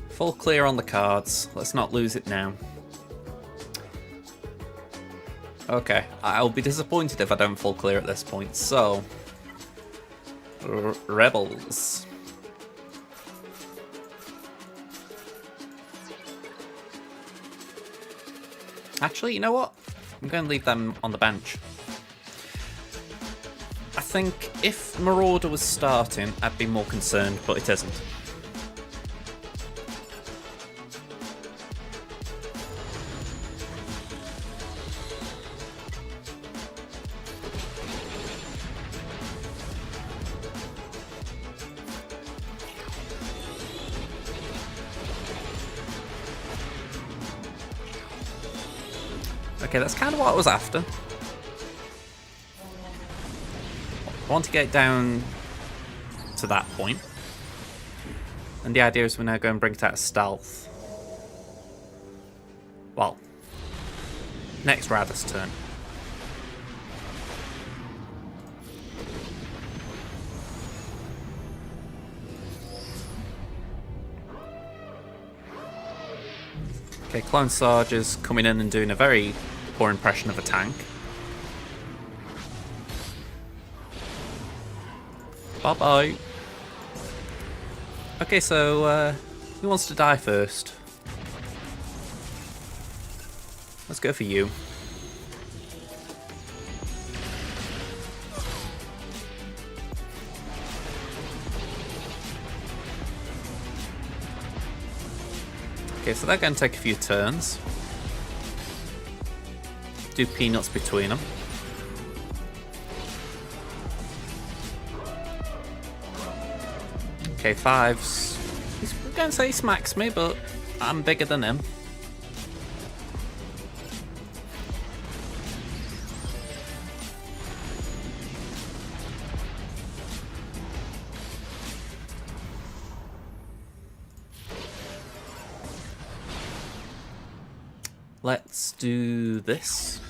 Full clear on the cards. Let's not lose it now. Okay, I'll be disappointed if I don't full clear at this point, so... Rebels. Actually, you know what? I'm going to leave them on the bench. I think if Marauder was starting, I'd be more concerned, but it isn't. Okay, that's kind of what I was after. I want to get down to that point. And the idea is we're now going to bring it out of stealth. Well, next Radha's turn. Okay, Clone Sarge is coming in and doing a very poor impression of a tank. Bye-bye. Okay, so who wants to die first? Let's go for you. Okay, so they're going to take a few turns. Do peanuts between them. Okay, fives. He's going to say he smacks me, but I'm bigger than him. Let's do this.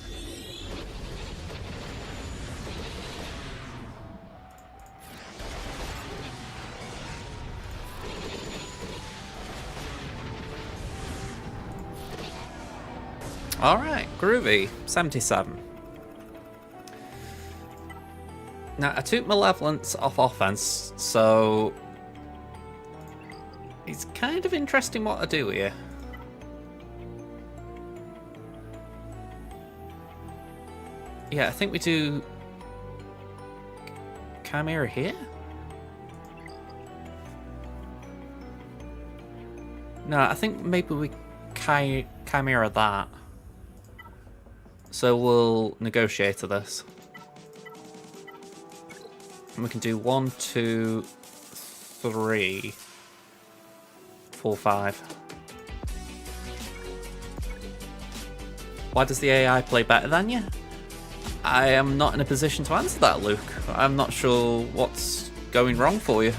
Alright, groovy. 77. Now, I took Malevolence off offense, so it's kind of interesting what I do here. Yeah, I think we do Chimera here? No, I think maybe we Chimera that. So we'll negotiate to this. And we can do 1, 2, 3, 4, 5. Why does the AI play better than you? I am not in a position to answer that, Luke. I'm not sure what's going wrong for you.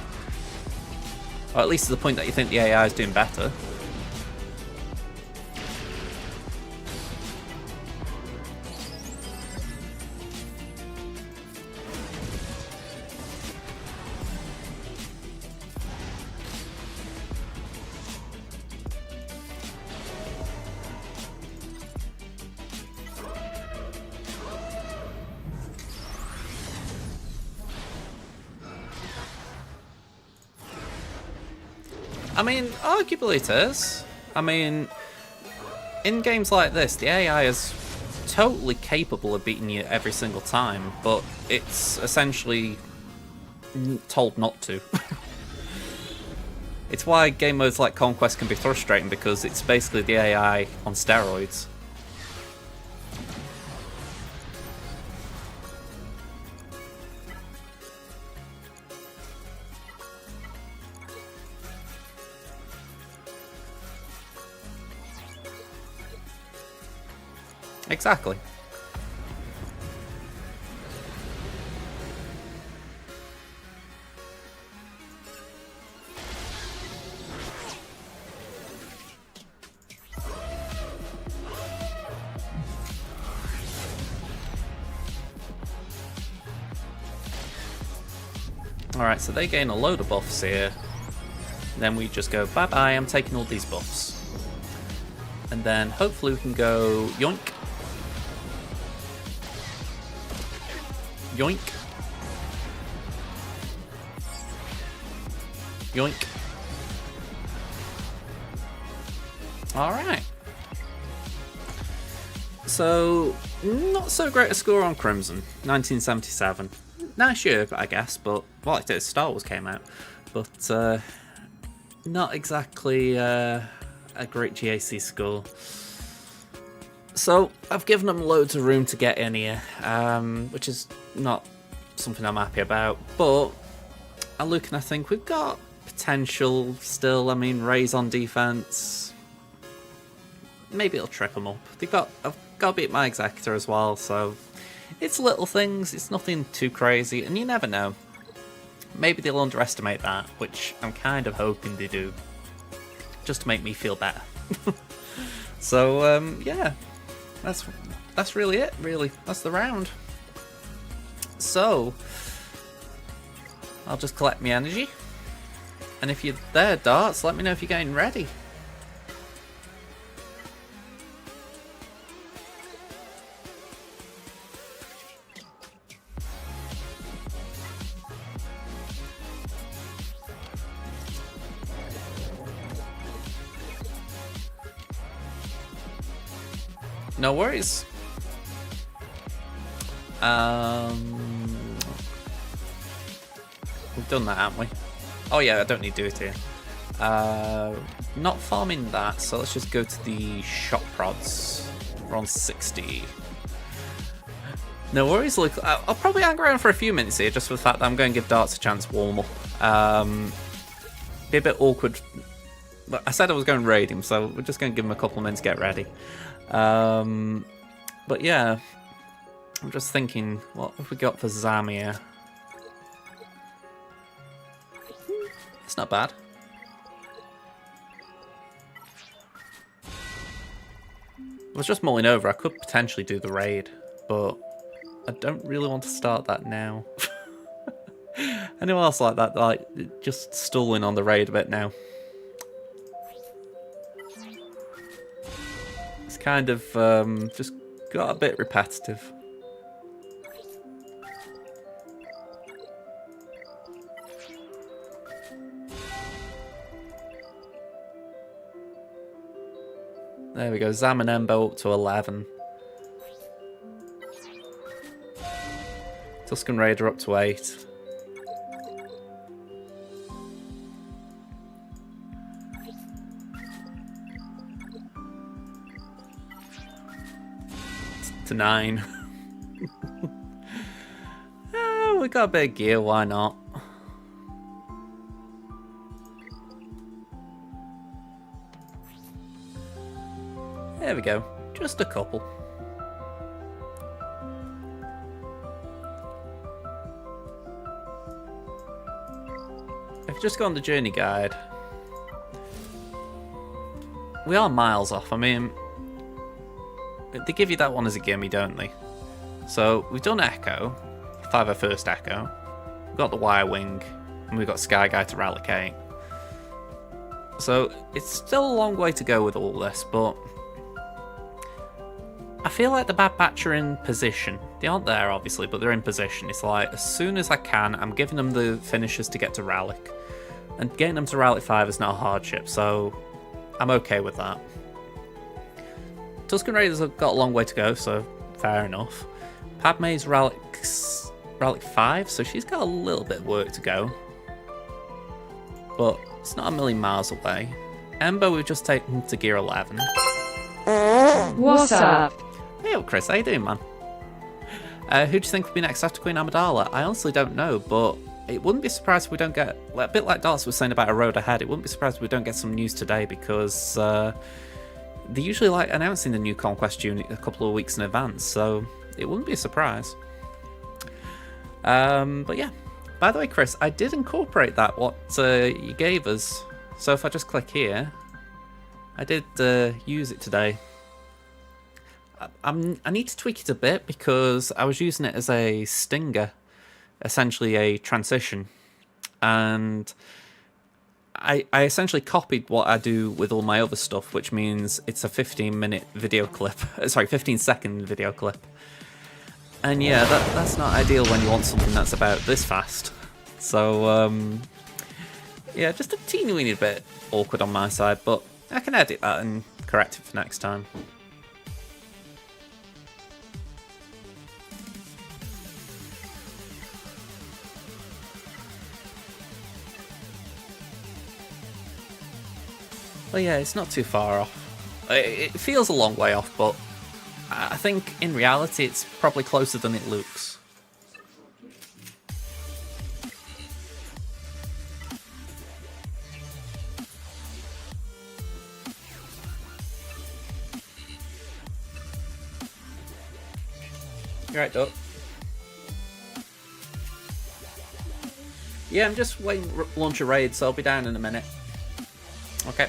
Or at least to the point that you think the AI is doing better. I mean, arguably it is. I mean, in games like this, the AI is totally capable of beating you every single time, but it's essentially told not to. It's why game modes like Conquest can be frustrating, because it's basically the AI on steroids. Exactly. Alright, so they gain a load of buffs here. Then we just go, bye bye, I'm taking all these buffs. And then hopefully we can go yoink. Yoink. Yoink. Alright. So, not so great a score on Crimson. 1977. Nice year, I guess, but, well, it is. Star Wars came out. But, not exactly a great GAC score. So, I've given them loads of room to get in here, which is not something I'm happy about. But I look and I think we've got potential still. I mean, Ray's on defense. Maybe it'll trip them up. I've got to beat my Executor as well, so it's little things. It's nothing too crazy, and you never know. Maybe they'll underestimate that, which I'm kind of hoping they do, just to make me feel better. So yeah. That's really it, really. That's the round. So, I'll just collect my energy. And if you're there, Darts, let me know if you're getting ready. No worries. We've done that, haven't we? Oh yeah, I don't need to do it here. Not farming that, so let's just go to the shop prods. We're on 60. No worries, look, I'll probably hang around for a few minutes here, just for the fact that I'm going to give Darts a chance to warm up. Be a bit awkward. But I said I was going to raid him, so we're just going to give him a couple of minutes to get ready. But yeah, I'm just thinking, what have we got for Zamir? It's not bad. I was just mulling over, I could potentially do the raid, but I don't really want to start that now. Anyone else like that, like, just stalling on the raid a bit now? It's kind of just got a bit repetitive. There we go. Zam and Embo up to 11. Tusken Raider up to 8. To 9. We got a bit of gear, why not? There we go. Just a couple. If you just go on the journey guide, we are miles off. I mean, they give you that one as a gimme, don't they? So we've done Echo, 5 our first Echo. We've got the Wire Wing, and we've got Sky Guy to replicate. So it's still a long way to go with all this, but I feel like the Bad Batch are in position. They aren't there, obviously, but they're in position. It's like, as soon as I can, I'm giving them the finishers to get to Relic. And getting them to Relic 5 is not a hardship, so I'm okay with that. Tusken Raiders have got a long way to go, so fair enough. Padme's Relic 5, so she's got a little bit of work to go. But it's not a million miles away. Ember, we've just taken to Gear 11. What's up? Hey, Chris, how you doing, man? Who do you think will be next after Queen Amidala? I honestly don't know, but it wouldn't be surprised if we don't get, a bit like Darts was saying about A Road Ahead, it wouldn't be surprised if we don't get some news today, because they usually like announcing the new Conquest unit a couple of weeks in advance, so it wouldn't be a surprise. But yeah, by the way, Chris, I did incorporate that, what you gave us. So if I just click here, I did use it today. I need to tweak it a bit because I was using it as a stinger, essentially a transition, and I essentially copied what I do with all my other stuff, which means it's a 15-minute video clip, sorry, 15-second video clip. And yeah, that's not ideal when you want something that's about this fast. So yeah, just a teeny weeny bit awkward on my side, but I can edit that and correct it for next time. Well, yeah, it's not too far off. It feels a long way off, but I think in reality it's probably closer than it looks. You're right, Duck. Yeah, I'm just waiting to launch a raid, so I'll be down in a minute. Okay.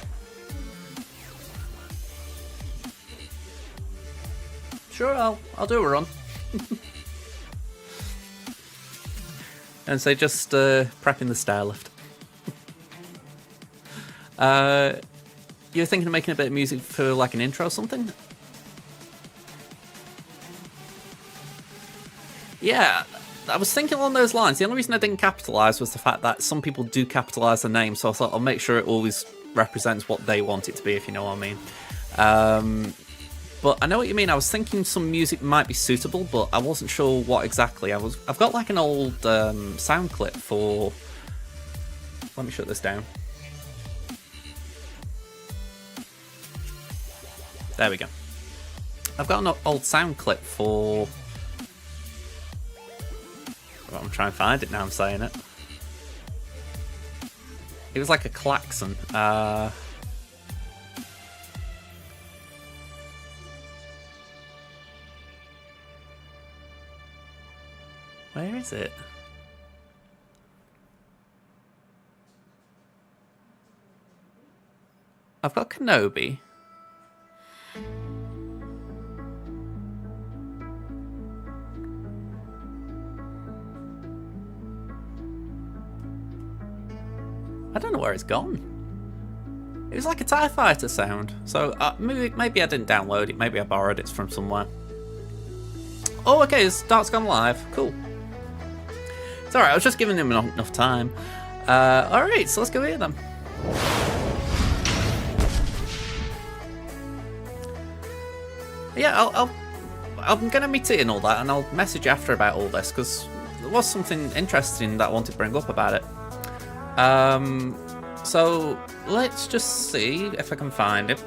Sure, I'll do a run. And so just prepping the stair lift. You're thinking of making a bit of music for like an intro or something? Yeah, I was thinking along those lines. The only reason I didn't capitalise was the fact that some people do capitalise the name, so I thought I'll make sure it always represents what they want it to be, if you know what I mean. But I know what you mean. I was thinking some music might be suitable, but I wasn't sure what exactly. I've got like an old sound clip for... Let me shut this down. There we go. I've got an old sound clip for... Well, I'm trying to find it now I'm saying it. It was like a klaxon. Where is it? I've got Kenobi. I don't know where it's gone. It was like a TIE Fighter sound. So maybe I didn't download it. Maybe I borrowed it from somewhere. Oh, okay. This Dart's gone live. Cool. It's alright, I was just giving him enough time. Alright, so let's go here then. Yeah, I'm gonna meet it and all that, and I'll message you after about all this because there was something interesting that I wanted to bring up about it. So let's just see if I can find him.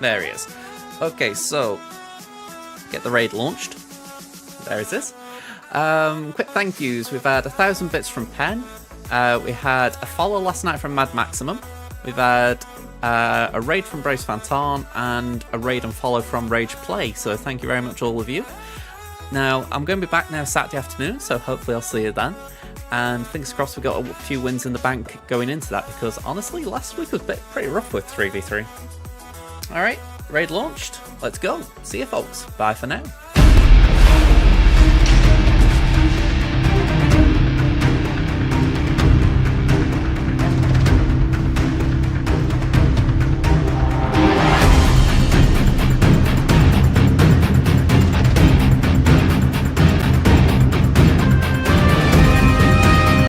There he is. Okay, so get the raid launched. There it is. Quick thank yous. We've had 1,000 bits from Penn. We had a follow last night from Mad Maximum. We've had a raid from Brace Fantan and a raid and follow from Rage Play. So thank you very much, all of you. Now, I'm going to be back now Saturday afternoon, so hopefully I'll see you then. And fingers crossed we got a few wins in the bank going into that, because honestly, last week was pretty rough with 3v3. Alright, raid launched. Let's go. See you folks. Bye for now.